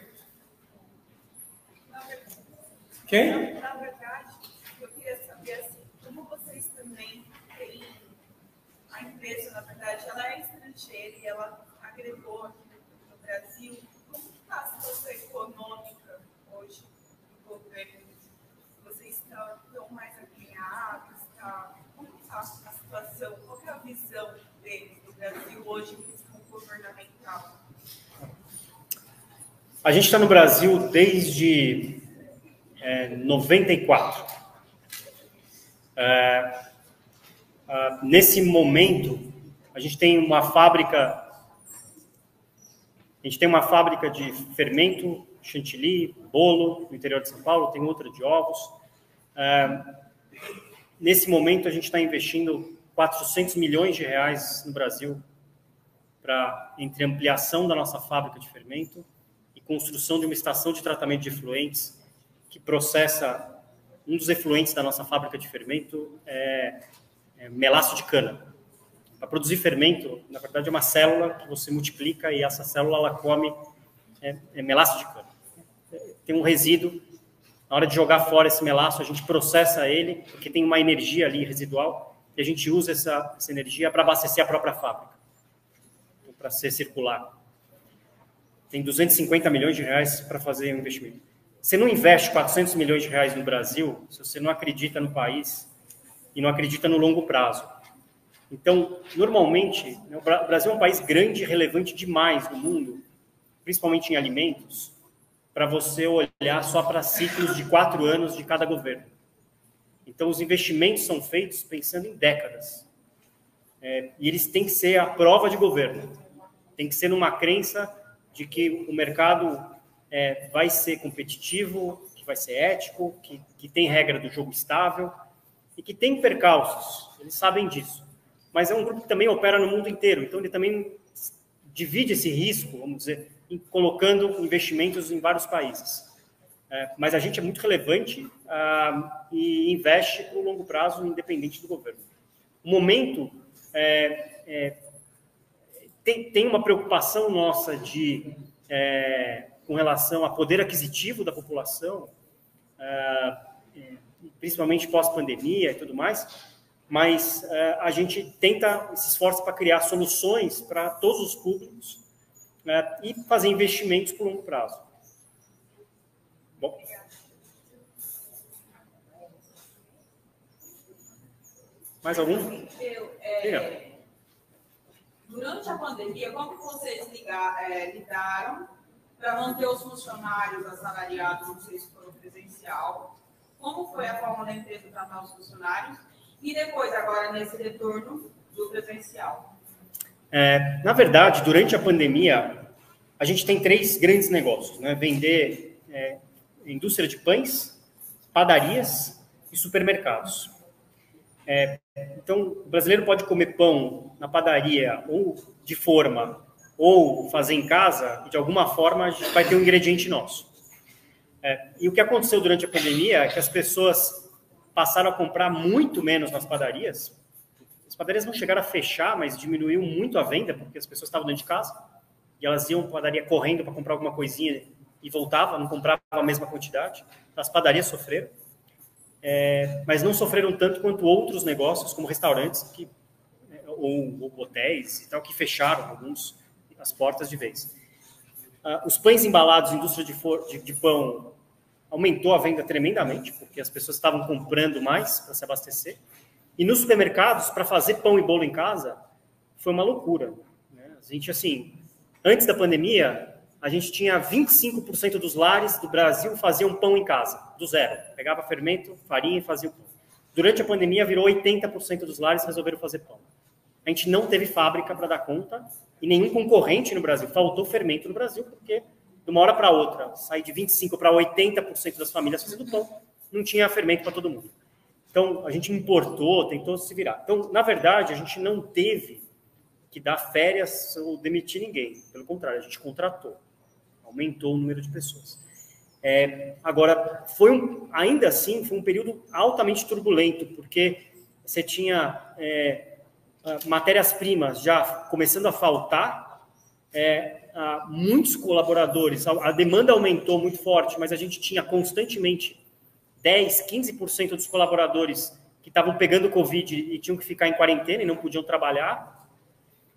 Quem? Na verdade, eu queria saber assim, como vocês também têm a empresa, na verdade, verdade, ela é estrangeira e ela agregou aqui no Brasil. Como está a situação econômica hoje do governo? Vocês estão mais alinhados? Como está a situação? Qual é a visão deles do Brasil hoje em questão governamental? A gente está no Brasil desde 94. Nesse momento, a gente tem uma fábrica de fermento, chantilly, bolo, no interior de São Paulo, tem outra de ovos. Nesse momento, a gente está investindo 400 milhões de reais no Brasil entre ampliação da nossa fábrica de fermento e construção de uma estação de tratamento de efluentes que processa um dos efluentes da nossa fábrica de fermento, melaço de cana. Para produzir fermento, na verdade, é uma célula que você multiplica e essa célula ela come melaço de cana. Tem um resíduo. Na hora de jogar fora esse melaço, a gente processa ele, porque tem uma energia ali residual, e a gente usa essa energia para abastecer a própria fábrica, para ser circular. Tem 250 milhões de reais para fazer um investimento. Você não investe 400 milhões de reais no Brasil se você não acredita no país e não acredita no longo prazo. Então, normalmente, o Brasil é um país grande e relevante demais no mundo, principalmente em alimentos, para você olhar só para ciclos de 4 anos de cada governo. Então, os investimentos são feitos pensando em décadas. E eles têm que ser a prova de governo. Tem que ser numa crença de que o mercado vai ser competitivo, que vai ser ético, que tem regra do jogo estável e que tem percalços. Eles sabem disso. Mas é um grupo que também opera no mundo inteiro. Então, ele também divide esse risco, vamos dizer, colocando investimentos em vários países. Mas a gente é muito relevante e investe para o longo prazo, independente do governo. O momento tem uma preocupação nossa com relação ao poder aquisitivo da população, principalmente pós-pandemia e tudo mais, mas a gente se esforça para criar soluções para todos os públicos, e fazer investimentos por longo prazo. Bom. Mais algum? Durante a pandemia, como vocês lidaram para manter os funcionários assalariados, não sei se foram presencial? Como foi a forma da empresa tratar os funcionários? E depois, agora, nesse retorno do presencial? Na verdade, durante a pandemia, a gente tem 3 grandes negócios, né? Vender indústria de pães, padarias e supermercados. Então, o brasileiro pode comer pão na padaria ou de forma, ou fazer em casa, e de alguma forma a gente vai ter um ingrediente nosso. E o que aconteceu durante a pandemia é que as pessoas passaram a comprar muito menos nas padarias. As padarias não chegaram a fechar, mas diminuiu muito a venda, porque as pessoas estavam dentro de casa, e elas iam para a padaria correndo para comprar alguma coisinha e voltavam, não compravam a mesma quantidade. As padarias sofreram, mas não sofreram tanto quanto outros negócios, como restaurantes ou hotéis e tal, que fecharam alguns as portas de vez. Os pães embalados, a indústria de pão aumentou a venda tremendamente, porque as pessoas estavam comprando mais para se abastecer. E nos supermercados, para fazer pão e bolo em casa, foi uma loucura, né? A gente, assim, antes da pandemia, a gente tinha 25% dos lares do Brasil faziam pão em casa, do zero. Pegava fermento, farinha e fazia o pão. Durante a pandemia, virou 80% dos lares resolveram fazer pão. A gente não teve fábrica para dar conta e nenhum concorrente no Brasil. Faltou fermento no Brasil, porque de uma hora para outra, sair de 25% para 80% das famílias fazendo pão, não tinha fermento para todo mundo. Então, a gente importou, tentou se virar. Então, na verdade, a gente não teve que dar férias ou demitir ninguém. Pelo contrário, a gente contratou. Aumentou o número de pessoas. Agora, ainda assim, foi um período altamente turbulento, porque você tinha matérias-primas já começando a faltar, muitos colaboradores, a demanda aumentou muito forte, mas a gente tinha constantemente 10%, 15% dos colaboradores que estavam pegando Covid e tinham que ficar em quarentena e não podiam trabalhar.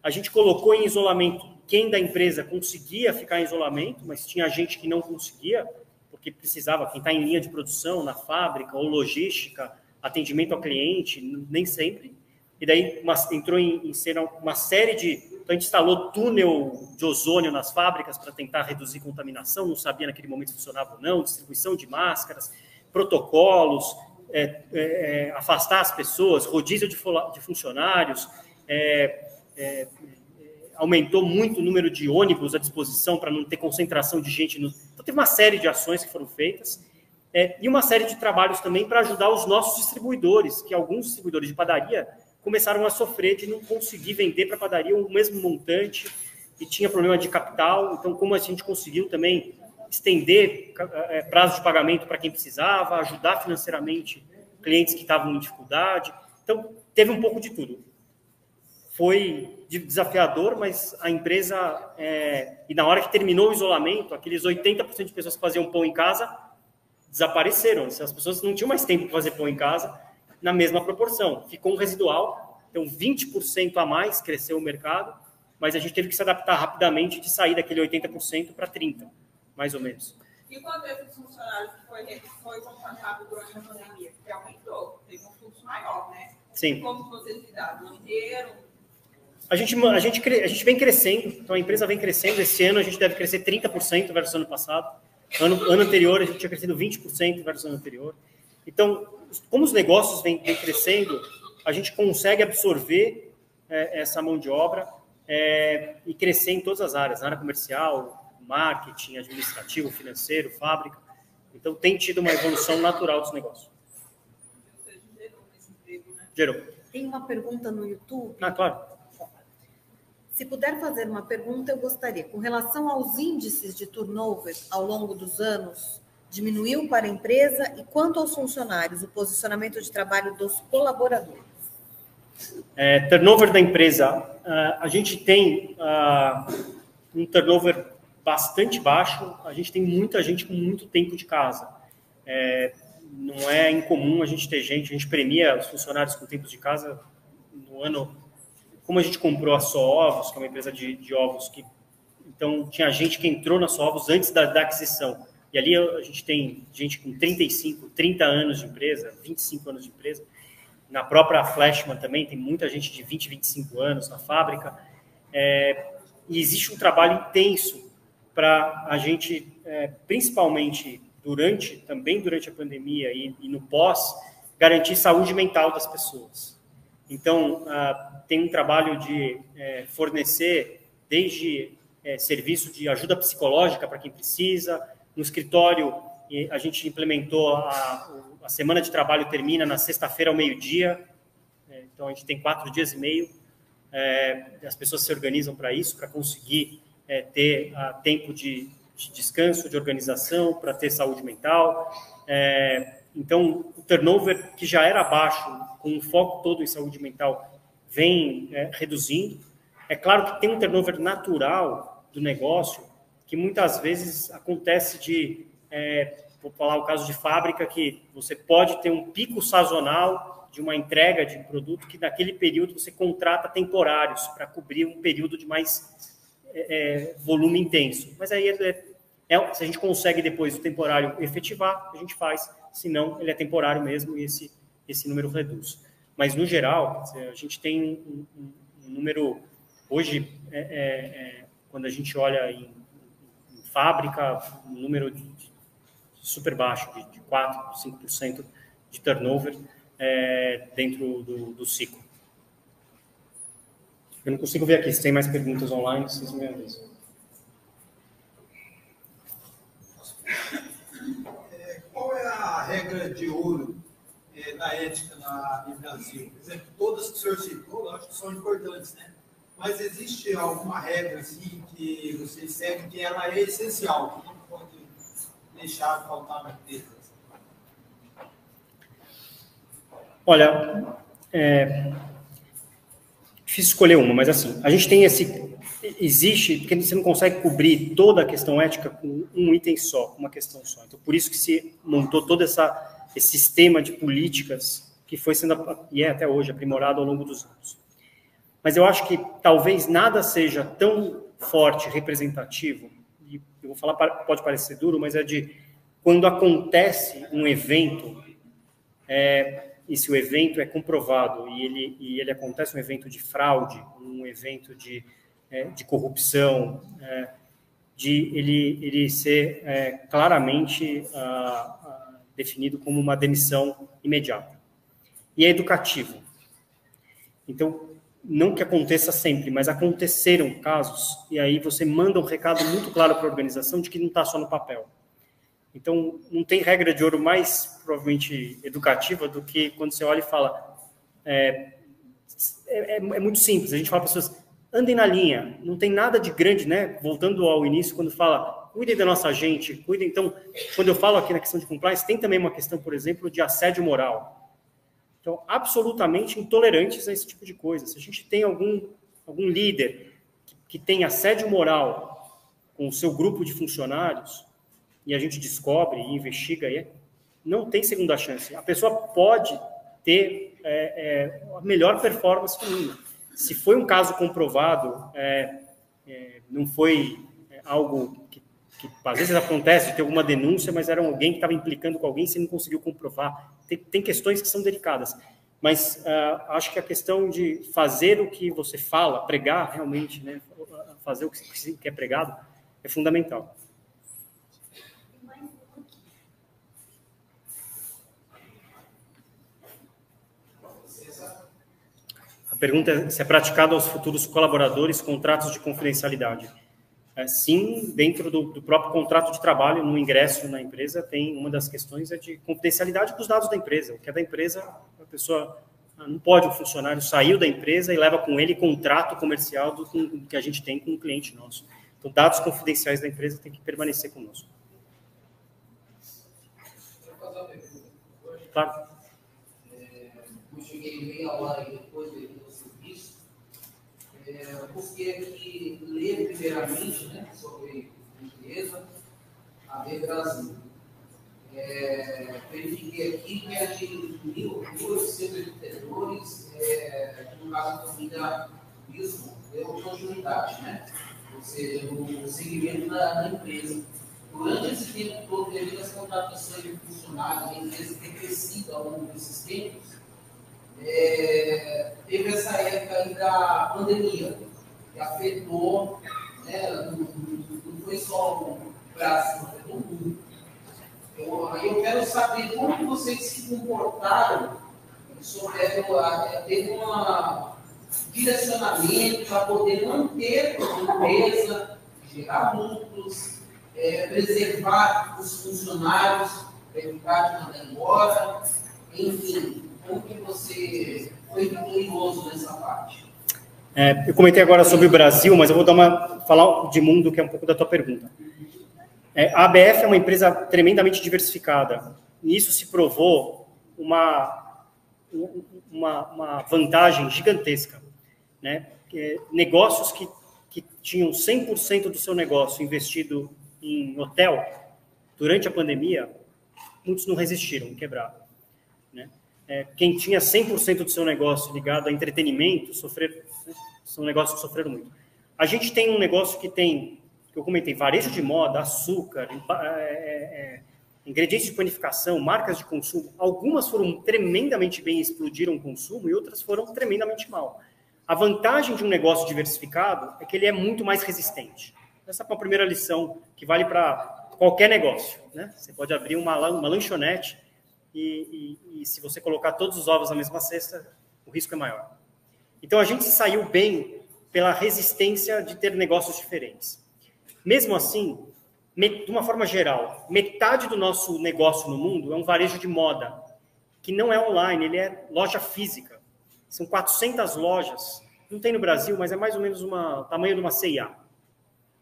A gente colocou em isolamento quem da empresa conseguia ficar em isolamento, mas tinha gente que não conseguia, porque precisava, quem está em linha de produção, na fábrica, ou logística, atendimento ao cliente, nem sempre. E daí entrou em cena uma série de... Então, a gente instalou túnel de ozônio nas fábricas para tentar reduzir contaminação, não sabia naquele momento se funcionava ou não, distribuição de máscaras, protocolos, afastar as pessoas, rodízio de funcionários, aumentou muito o número de ônibus à disposição para não ter concentração de gente. Então, teve uma série de ações que foram feitas e uma série de trabalhos também para ajudar os nossos distribuidores, que alguns distribuidores de padaria começaram a sofrer de não conseguir vender para a padaria o mesmo montante e tinha problema de capital. Então, como a gente conseguiu também estender prazo de pagamento para quem precisava, ajudar financeiramente clientes que estavam em dificuldade. Então, teve um pouco de tudo. Foi desafiador, mas a empresa... e na hora que terminou o isolamento, aqueles 80% de pessoas que faziam pão em casa desapareceram. As pessoas não tinham mais tempo para fazer pão em casa na mesma proporção. Ficou um residual, então 20% a mais cresceu o mercado, mas a gente teve que se adaptar rapidamente de sair daquele 80% para 30%, mais ou menos. E quanto esses funcionários que foi contratado durante a pandemia? Porque aumentou, teve um fluxo maior, né? Sim. Como vocês lidaram? O inteiro? A gente vem crescendo, então a empresa vem crescendo. Esse ano a gente deve crescer 30% versus o ano passado. Ano anterior a gente tinha crescido 20% versus o ano anterior. Então, como os negócios vêm crescendo, a gente consegue absorver essa mão de obra e crescer em todas as áreas, na área comercial, marketing, administrativo, financeiro, fábrica. Então, tem tido uma evolução natural dos negócios. Gerou. Tem uma pergunta no YouTube. Ah, claro. Se puder fazer uma pergunta, eu gostaria. Com relação aos índices de turnover ao longo dos anos, diminuiu para a empresa? E quanto aos funcionários, o posicionamento de trabalho dos colaboradores? Turnover da empresa. A gente tem um turnover bastante baixo. A gente tem muita gente com muito tempo de casa. Não é incomum a gente ter gente, a gente premia os funcionários com tempo de casa no ano. Como a gente comprou a Só Ovos, que é uma empresa de ovos, então tinha gente que entrou na Só Ovos antes da aquisição. E ali a gente tem gente com 35, 30 anos de empresa, 25 anos de empresa. Na própria Flashman também tem muita gente de 20, 25 anos na fábrica. E existe um trabalho intenso para a gente, principalmente também durante a pandemia e no pós, garantir saúde mental das pessoas. Então, tem um trabalho de fornecer desde serviço de ajuda psicológica para quem precisa. No escritório, a gente implementou a semana de trabalho termina na sexta-feira ao meio-dia. Então, a gente tem 4 dias e meio. As pessoas se organizam para isso, para conseguir ter tempo de descanso, de organização, para ter saúde mental. Então, o turnover, que já era baixo, com um foco todo em saúde mental, vem reduzindo. É claro que tem um turnover natural do negócio, que muitas vezes acontece vou falar o caso de fábrica, que você pode ter um pico sazonal de uma entrega de produto, que naquele período você contrata temporários para cobrir um período de mais volume intenso. Mas aí, se a gente consegue depois o temporário efetivar, a gente faz, senão ele é temporário mesmo e esse número reduz. Mas, no geral, a gente tem um número... Hoje, quando a gente olha em fábrica, um número super baixo, de 4%, 5% de turnover dentro do ciclo. Eu não consigo ver aqui. Se tem mais perguntas online, vocês me avisam. Qual é a regra de ouro da ética no Brasil? Por exemplo, todas que o senhor citou, eu acho que são importantes, né? Mas existe alguma regra assim que vocês seguem que ela é essencial, que não pode deixar de faltar na empresa? Olha, difícil escolher uma, mas assim, a gente tem existe, porque você não consegue cobrir toda a questão ética com um item só, com uma questão só. Então, por isso que se montou todo esse sistema de políticas que foi sendo, e é até hoje, aprimorado ao longo dos anos. mas eu acho que talvez nada seja tão forte, representativo, e eu vou falar, pode parecer duro, mas é de quando acontece um evento, e se o evento é comprovado, e ele acontece um evento de fraude, um evento de corrupção, de ele ser claramente definido como uma demissão imediata. E é educativo. Então, não que aconteça sempre, mas aconteceram casos, e aí você manda um recado muito claro para a organização de que não está só no papel. Então, não tem regra de ouro mais, provavelmente, educativa do que quando você olha e fala... É muito simples. A gente fala para as pessoas, andem na linha. Não tem nada de grande, né? Voltando ao início, quando fala, cuidem da nossa gente, cuidem... Então, quando eu falo aqui na questão de compliance, tem também uma questão, por exemplo, de assédio moral. Então, absolutamente intolerantes a esse tipo de coisa. Se a gente tem algum líder que tem assédio moral com o seu grupo de funcionários, e a gente descobre e investiga, não tem segunda chance. A pessoa pode ter a melhor performance do mundo. Se foi um caso comprovado, não foi algo que às vezes acontece de ter alguma denúncia, mas era alguém que estava implicando com alguém, você não conseguiu comprovar. Tem questões que são delicadas. Mas acho que a questão de fazer o que você fala, pregar realmente, né, fazer o que é pregado, é fundamental. A pergunta é se é praticado aos futuros colaboradores contratos de confidencialidade. Sim, dentro do próprio contrato de trabalho, no ingresso na empresa, tem uma das questões de confidencialidade dos dados da empresa. O que é da empresa, a pessoa não pode, o funcionário saiu da empresa e leva com ele contrato comercial do que a gente tem com um cliente nosso. Então, dados confidenciais da empresa têm que permanecer conosco. Claro. Eu cheguei meia hora depois do serviço, porque aqui ler primeiramente, né, sobre a empresa, a B Brasil. Verifiquei aqui que é de 1.882, no caso da família mesmo, deu continuidade, né? Ou seja, o segmento da empresa. Durante esse tempo todo, devido às contratações de funcionários, a empresa tem crescido ao longo desses tempos, teve essa época aí da pandemia, que afetou, né, não foi só o Brasil, afetou o mundo. Eu quero saber como que vocês se comportaram, teve um direcionamento para poder manter a empresa, gerar lucros, preservar os funcionários, para evitar de mandar embora, enfim. Como que você foi curioso nessa parte? Eu comentei agora sobre o Brasil, mas eu vou falar de mundo, que é um pouco da tua pergunta. A ABF é uma empresa tremendamente diversificada. E isso se provou uma vantagem gigantesca. Né? Negócios que tinham 100% do seu negócio investido em hotel, durante a pandemia, muitos não resistiram, quebraram. Né? Quem tinha 100% do seu negócio ligado a entretenimento, são negócios que sofreram muito. A gente tem um negócio que eu comentei, varejo de moda, açúcar, ingredientes de panificação, marcas de consumo. Algumas foram tremendamente bem e explodiram o consumo, e outras foram tremendamente mal. A vantagem de um negócio diversificado é que ele é muito mais resistente. Essa é uma primeira lição que vale para qualquer negócio. Né? Você pode abrir uma lanchonete e se você colocar todos os ovos na mesma cesta, o risco é maior. Então, a gente saiu bem pela resistência de ter negócios diferentes. Mesmo assim, de uma forma geral, metade do nosso negócio no mundo é um varejo de moda, que não é online, ele é loja física. São 400 lojas, não tem no Brasil, mas é mais ou menos o tamanho de uma C&A.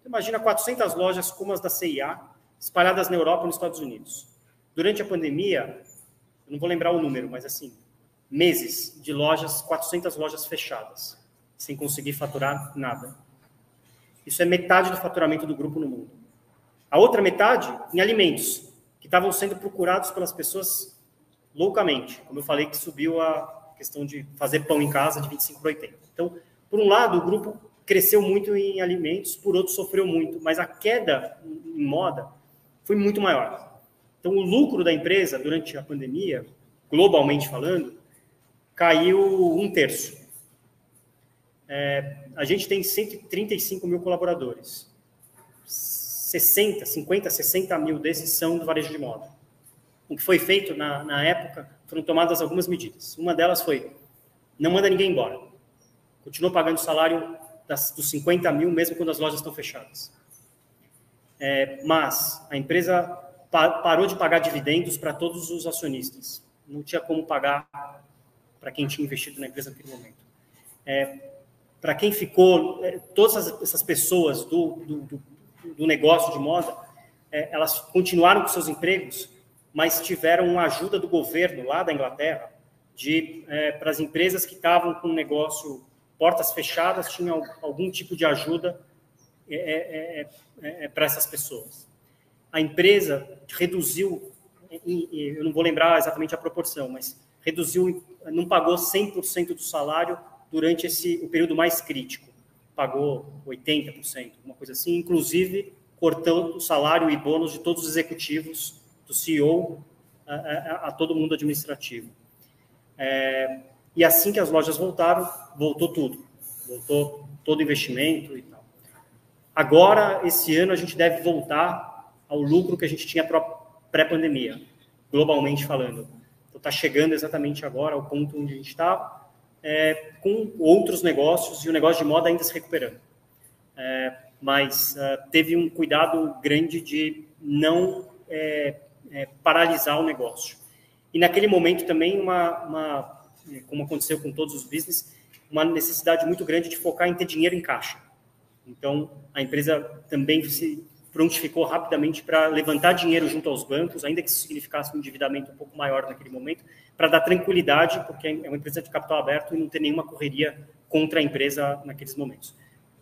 Imagina 400 lojas como as da C&A, espalhadas na Europa e nos Estados Unidos. Durante a pandemia, eu não vou lembrar o número, mas assim, meses de lojas, 400 lojas fechadas, sem conseguir faturar nada. Isso é metade do faturamento do grupo no mundo. A outra metade, em alimentos, que estavam sendo procurados pelas pessoas loucamente. Como eu falei, que subiu a questão de fazer pão em casa de 25 para 80. Então, Por um lado, o grupo cresceu muito em alimentos, por outro, sofreu muito, mas a queda em moda foi muito maior. Então, o lucro da empresa durante a pandemia, globalmente falando, caiu 1/3. A gente tem 135 mil colaboradores. 50, 60 mil desses são do varejo de moda. O que foi feito na época, foram tomadas algumas medidas. Uma delas foi, não manda ninguém embora. Continua pagando o salário dos 50 mil, mesmo quando as lojas estão fechadas. Mas a empresa parou de pagar dividendos para todos os acionistas. Não tinha como pagar para quem tinha investido na empresa naquele momento. Para quem ficou, todas essas pessoas do negócio de moda, elas continuaram com seus empregos, mas tiveram uma ajuda do governo lá da Inglaterra para as empresas que estavam com o negócio portas fechadas, tinham algum tipo de ajuda para essas pessoas. A empresa reduziu, eu não vou lembrar exatamente a proporção, mas reduziu, não pagou 100% do salário durante o período mais crítico. Pagou 80%, uma coisa assim, inclusive cortando o salário e bônus de todos os executivos, do CEO a todo mundo administrativo. E assim que as lojas voltaram, voltou tudo. Voltou todo o investimento e tal. Agora, esse ano, a gente deve voltar ao lucro que a gente tinha pré-pandemia, globalmente falando. Então, está chegando exatamente agora ao ponto onde a gente estava, com outros negócios e o negócio de moda ainda se recuperando. Mas teve um cuidado grande de não paralisar o negócio. E naquele momento também, como aconteceu com todos os business, uma necessidade muito grande de focar em ter dinheiro em caixa. Então, a empresa também se prontificou rapidamente para levantar dinheiro junto aos bancos, ainda que isso significasse um endividamento um pouco maior naquele momento, para dar tranquilidade, porque é uma empresa de capital aberto e não ter nenhuma correria contra a empresa naqueles momentos.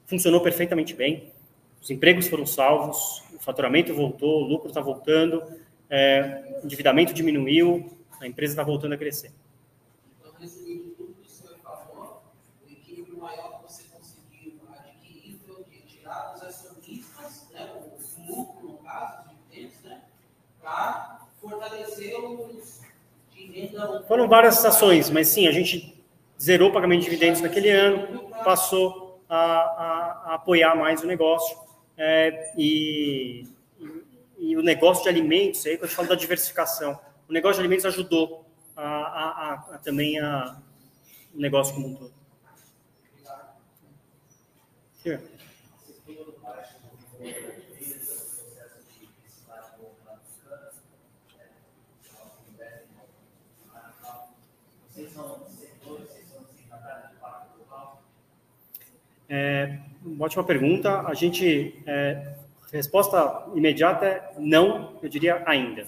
Funcionou perfeitamente bem, os empregos foram salvos, o faturamento voltou, o lucro está voltando, o endividamento diminuiu, a empresa está voltando a crescer. Então, resumindo tudo que o senhor falou, o equilíbrio maior que você conseguiu adquirir foi tirar dos acionistas, né, o lucro, no caso, os dividendos, né, para fortalecer os de renda. Foram várias ações, mas sim, a gente zerou o pagamento de dividendos naquele ano, passou a apoiar mais o negócio, e o negócio de alimentos, aí que eu te falo da diversificação, o negócio de alimentos ajudou também o negócio como um todo. Uma ótima pergunta. A gente, resposta imediata é não, eu diria ainda.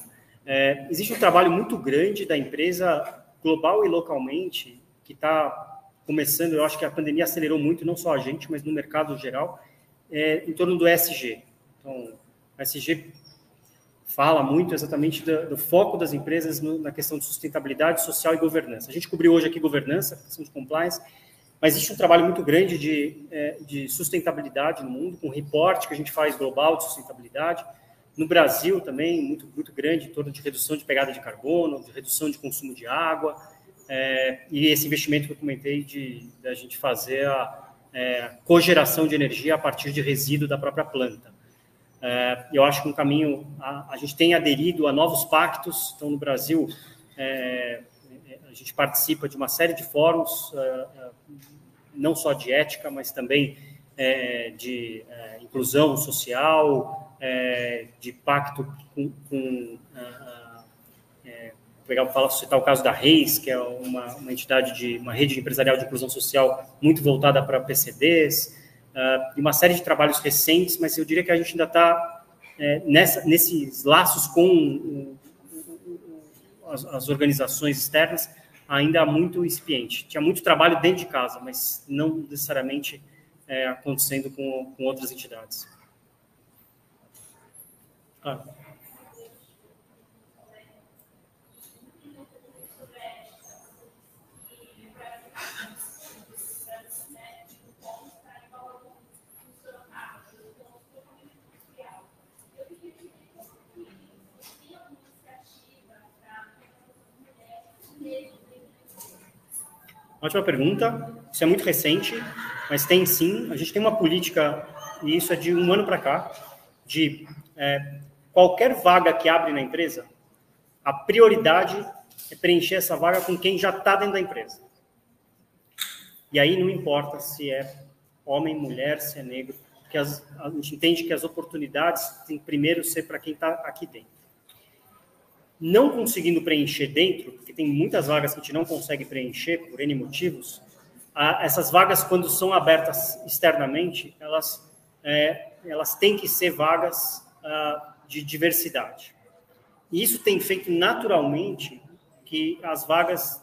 Existe um trabalho muito grande da empresa, global e localmente, que está começando, eu acho que a pandemia acelerou muito, não só a gente, mas no mercado geral, em torno do ESG. Então, o ESG fala muito exatamente do foco das empresas na questão de sustentabilidade social e governança. A gente cobriu hoje aqui governança, questão de compliance, mas existe um trabalho muito grande de sustentabilidade no mundo, com reporte que a gente faz global de sustentabilidade. No Brasil também, muito, muito grande, em torno de redução de pegada de carbono, de redução de consumo de água, e esse investimento que eu comentei da gente fazer a cogeração de energia a partir de resíduo da própria planta. Eu acho que um caminho, a gente tem aderido a novos pactos. Então, no Brasil, a gente participa de uma série de fóruns, não só de ética, mas também de inclusão social, de pacto com citar o caso da Reis, que é uma entidade uma rede empresarial de inclusão social muito voltada para PCDs, e uma série de trabalhos recentes, mas eu diria que a gente ainda está nesses laços com as organizações externas, ainda muito incipiente. Tinha muito trabalho dentro de casa, mas não necessariamente acontecendo com outras entidades. Ótima pergunta. Isso é muito recente, mas tem sim. A gente tem uma política, e isso é de um ano para cá, de qualquer vaga que abre na empresa, a prioridade é preencher essa vaga com quem já está dentro da empresa. E aí não importa se é homem, mulher, se é negro, porque a gente entende que as oportunidades têm que primeiro ser para quem está aqui dentro. Não conseguindo preencher dentro, porque tem muitas vagas que a gente não consegue preencher por N motivos, essas vagas, quando são abertas externamente, elas têm que ser vagas de diversidade. E isso tem feito naturalmente que as vagas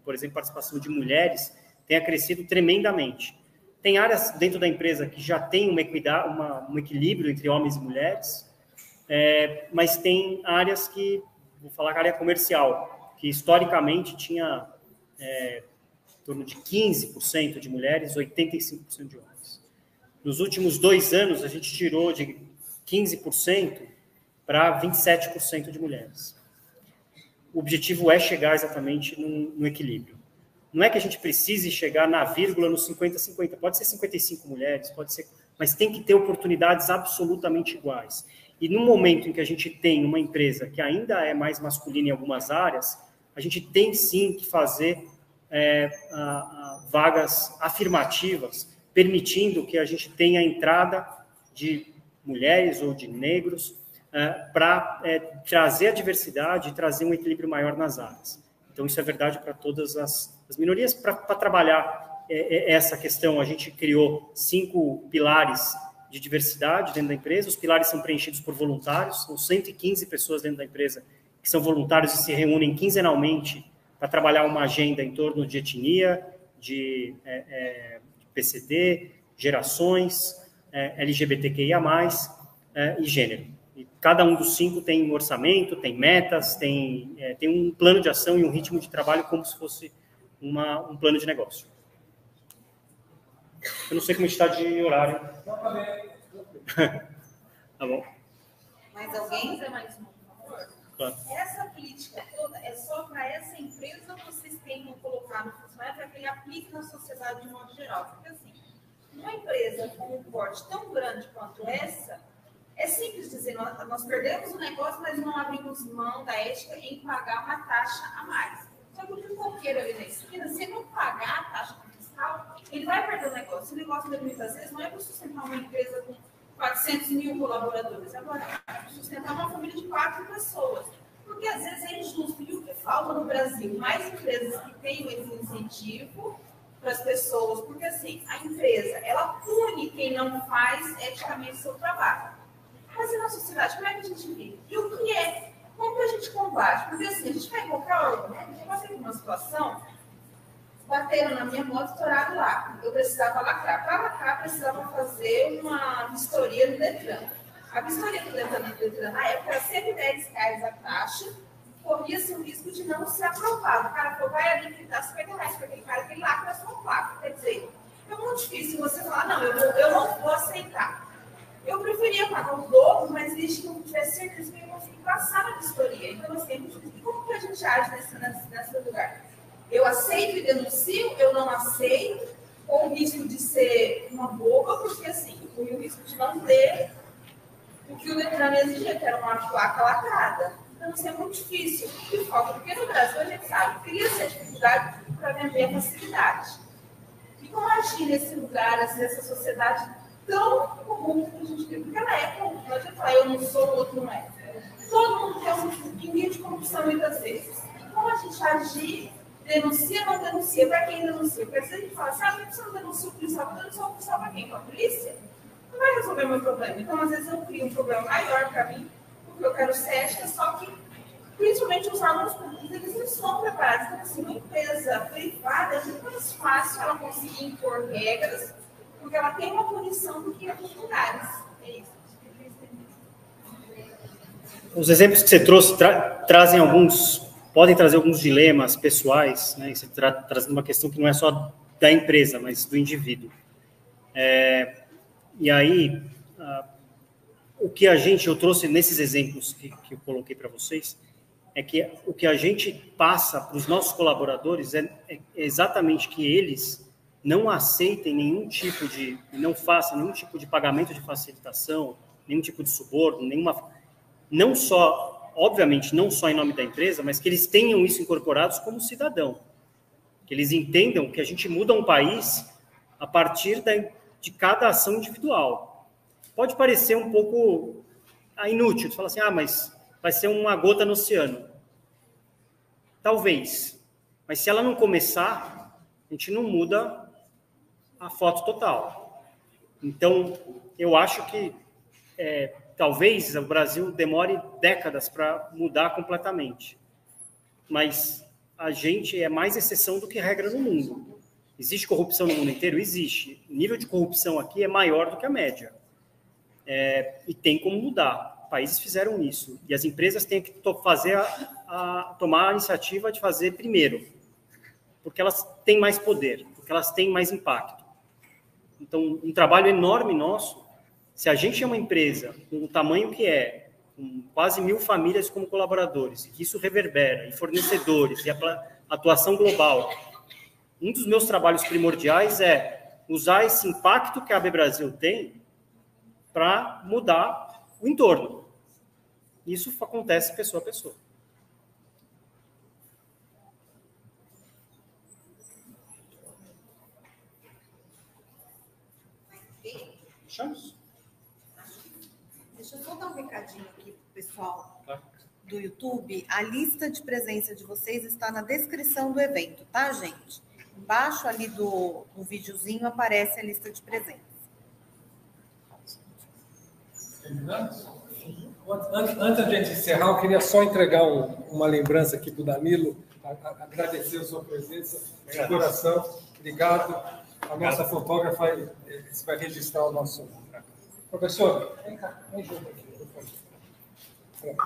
por exemplo, participação de mulheres tenha crescido tremendamente. Tem áreas dentro da empresa que já tem um equilíbrio entre homens e mulheres, mas tem áreas que, vou falar que a área comercial, que historicamente tinha em torno de 15% de mulheres, 85% de homens. Nos últimos 2 anos, a gente tirou de 15% para 27% de mulheres. O objetivo é chegar exatamente no equilíbrio. Não é que a gente precise chegar na vírgula no 50-50, pode ser 55 mulheres, pode ser, mas tem que ter oportunidades absolutamente iguais. E no momento em que a gente tem uma empresa que ainda é mais masculina em algumas áreas, a gente tem sim que fazer vagas afirmativas, permitindo que a gente tenha a entrada de mulheres ou de negros para trazer a diversidade e trazer um equilíbrio maior nas áreas. Então, isso é verdade para todas as minorias. Para trabalhar essa questão, a gente criou 5 pilares de diversidade dentro da empresa. Os pilares são preenchidos por voluntários, são 115 pessoas dentro da empresa que são voluntários e se reúnem quinzenalmente para trabalhar uma agenda em torno de etnia, de PCD, gerações, LGBTQIA+, e gênero. E cada um dos 5 tem um orçamento, tem metas, tem um plano de ação e um ritmo de trabalho como se fosse um plano de negócio. Eu não sei como está de horário. Tá bom. Mais alguém? Claro. Essa política toda é só para essa empresa ou vocês tentam colocar no funcionário para que ele aplique na sociedade de modo geral? Porque assim, uma empresa com um porte tão grande quanto essa, é simples dizer, nós perdemos o negócio, mas não abrimos mão da ética em pagar uma taxa a mais. Só que o pipoqueiro ali na esquina, se ele não pagar a taxa fiscal, ele vai perder o negócio. O negócio dele, muitas vezes, não é para sustentar uma empresa com 400 mil colaboradores, agora é para sustentar uma família de 4 pessoas. Porque, às vezes, é injusto. E o que falta no Brasil? Mais empresas que tenham esse incentivo para as pessoas, porque, assim, a empresa, ela pune quem não faz eticamente seu trabalho. Mas e na sociedade, como é que a gente vive? E o que é? Como que a gente combate? Porque assim, a gente vai em qualquer órgão, né? Eu passei por uma situação, bateram na minha moto, estourado lá. Eu precisava lacrar. Para lacrar, precisava fazer uma vistoria no Detran. A vistoria do Detran, na época, era R$110 a taxa, corria-se o risco de não ser aprovado. O cara falou, vai ali que dá R$50 para aquele cara que ele lacra a sua placa. Quer dizer, é muito difícil você falar, não, eu não vou aceitar. Eu preferia pagar o dobro, mas desde que eu tivesse certeza que eu ia conseguir passar na vistoria. Então, assim, como que a gente age nesse lugar? Eu aceito e denuncio, eu não aceito, com o risco de ser uma boba, porque, assim, eu corri o risco de não ter o que o Detran exigia, que era uma placa lacrada. Então, assim, é muito difícil. O que falta? Porque no Brasil, a gente sabe, cria-se a dificuldade para vender a facilidade. E como agir nesse lugar, assim, nessa sociedade tão comum que a gente vive? Porque na época, não adianta falar, eu não sou, o outro não é. Todo mundo tem um pinguinho de corrupção muitas vezes. E como a gente agir, denuncia ou não denuncia? Para quem denuncia? Porque se a gente fala, sabe que você não denuncia o policial, denuncia o policial para quem? Para a polícia? Não vai resolver o meu problema. Então, às vezes, eu crio um problema maior para mim, porque eu quero ser ética, só que, principalmente os órgãos públicos, eles não estão preparados. Então, assim, uma empresa privada é muito mais fácil ela conseguir impor regras, porque ela tem uma punição do que outros lugares. É isso. Os exemplos que você trouxe podem trazer alguns dilemas pessoais, né? Você trazendo uma questão que não é só da empresa, mas do indivíduo. E aí, o que eu trouxe nesses exemplos que eu coloquei para vocês, é que o que a gente passa para os nossos colaboradores é exatamente que eles não aceitem nenhum tipo de, não façam nenhum tipo de pagamento de facilitação, nenhum tipo de suborno, não só, obviamente, não só em nome da empresa, mas que eles tenham isso incorporados como cidadão. Que eles entendam que a gente muda um país a partir de cada ação individual. Pode parecer um pouco inútil, você fala assim, mas vai ser uma gota no oceano. Talvez, mas se ela não começar, a gente não muda a foto total. Então, eu acho que talvez o Brasil demore décadas para mudar completamente. Mas a gente é mais exceção do que regra no mundo. Existe corrupção no mundo inteiro? Existe. O nível de corrupção aqui é maior do que a média. E tem como mudar. Países fizeram isso. E as empresas têm que tomar a iniciativa de fazer primeiro. Porque elas têm mais poder, porque elas têm mais impacto. Então, um trabalho enorme nosso, se a gente é uma empresa com o tamanho que com quase 1.000 famílias como colaboradores, que isso reverbera, e fornecedores, e a atuação global, um dos meus trabalhos primordiais é usar esse impacto que a AB Brasil tem para mudar o entorno. Isso acontece pessoa a pessoa. Fechamos? Deixa eu só dar um recadinho aqui para o pessoal do YouTube. A lista de presença de vocês está na descrição do evento, tá, gente? Embaixo ali do videozinho aparece a lista de presença. Antes de a gente encerrar, eu queria só entregar uma lembrança aqui para o Danilo, agradecer a sua presença, de coração. Obrigado. A nossa fotógrafa vai registrar o nosso... Professor, vem cá, vem junto aqui.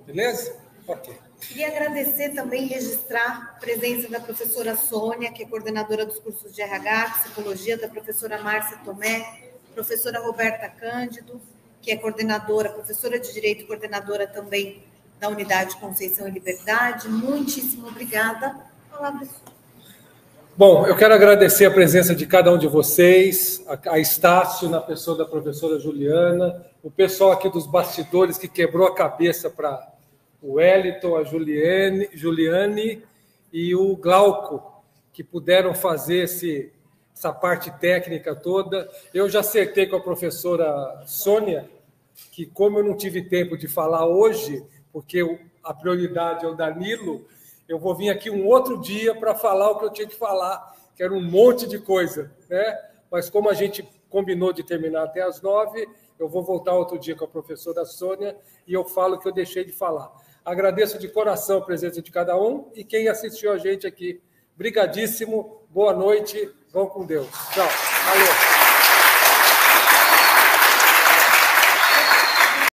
Beleza? Ok. Queria agradecer também, registrar a presença da professora Sônia, que é coordenadora dos cursos de RH, Psicologia, da professora Márcia Tomé, professora Roberta Cândido, que é coordenadora, professora de Direito e coordenadora também da Unidade Conceição e Liberdade. Muitíssimo obrigada. Palavra sua. Bom, eu quero agradecer a presença de cada um de vocês, a Estácio, na pessoa da professora Juliana, o pessoal aqui dos bastidores que quebrou a cabeça para o Wellington, a Juliane e o Glauco, que puderam fazer essa parte técnica toda. Eu já acertei com a professora Sônia, que como eu não tive tempo de falar hoje, porque a prioridade é o Danilo, eu vou vir aqui um outro dia para falar o que eu tinha que falar, que era um monte de coisa, né? Mas como a gente combinou de terminar até às 9, eu vou voltar outro dia com a professora Sônia e eu falo o que eu deixei de falar. Agradeço de coração a presença de cada um e quem assistiu a gente aqui. Brigadíssimo, boa noite, vão com Deus. Tchau. Valeu.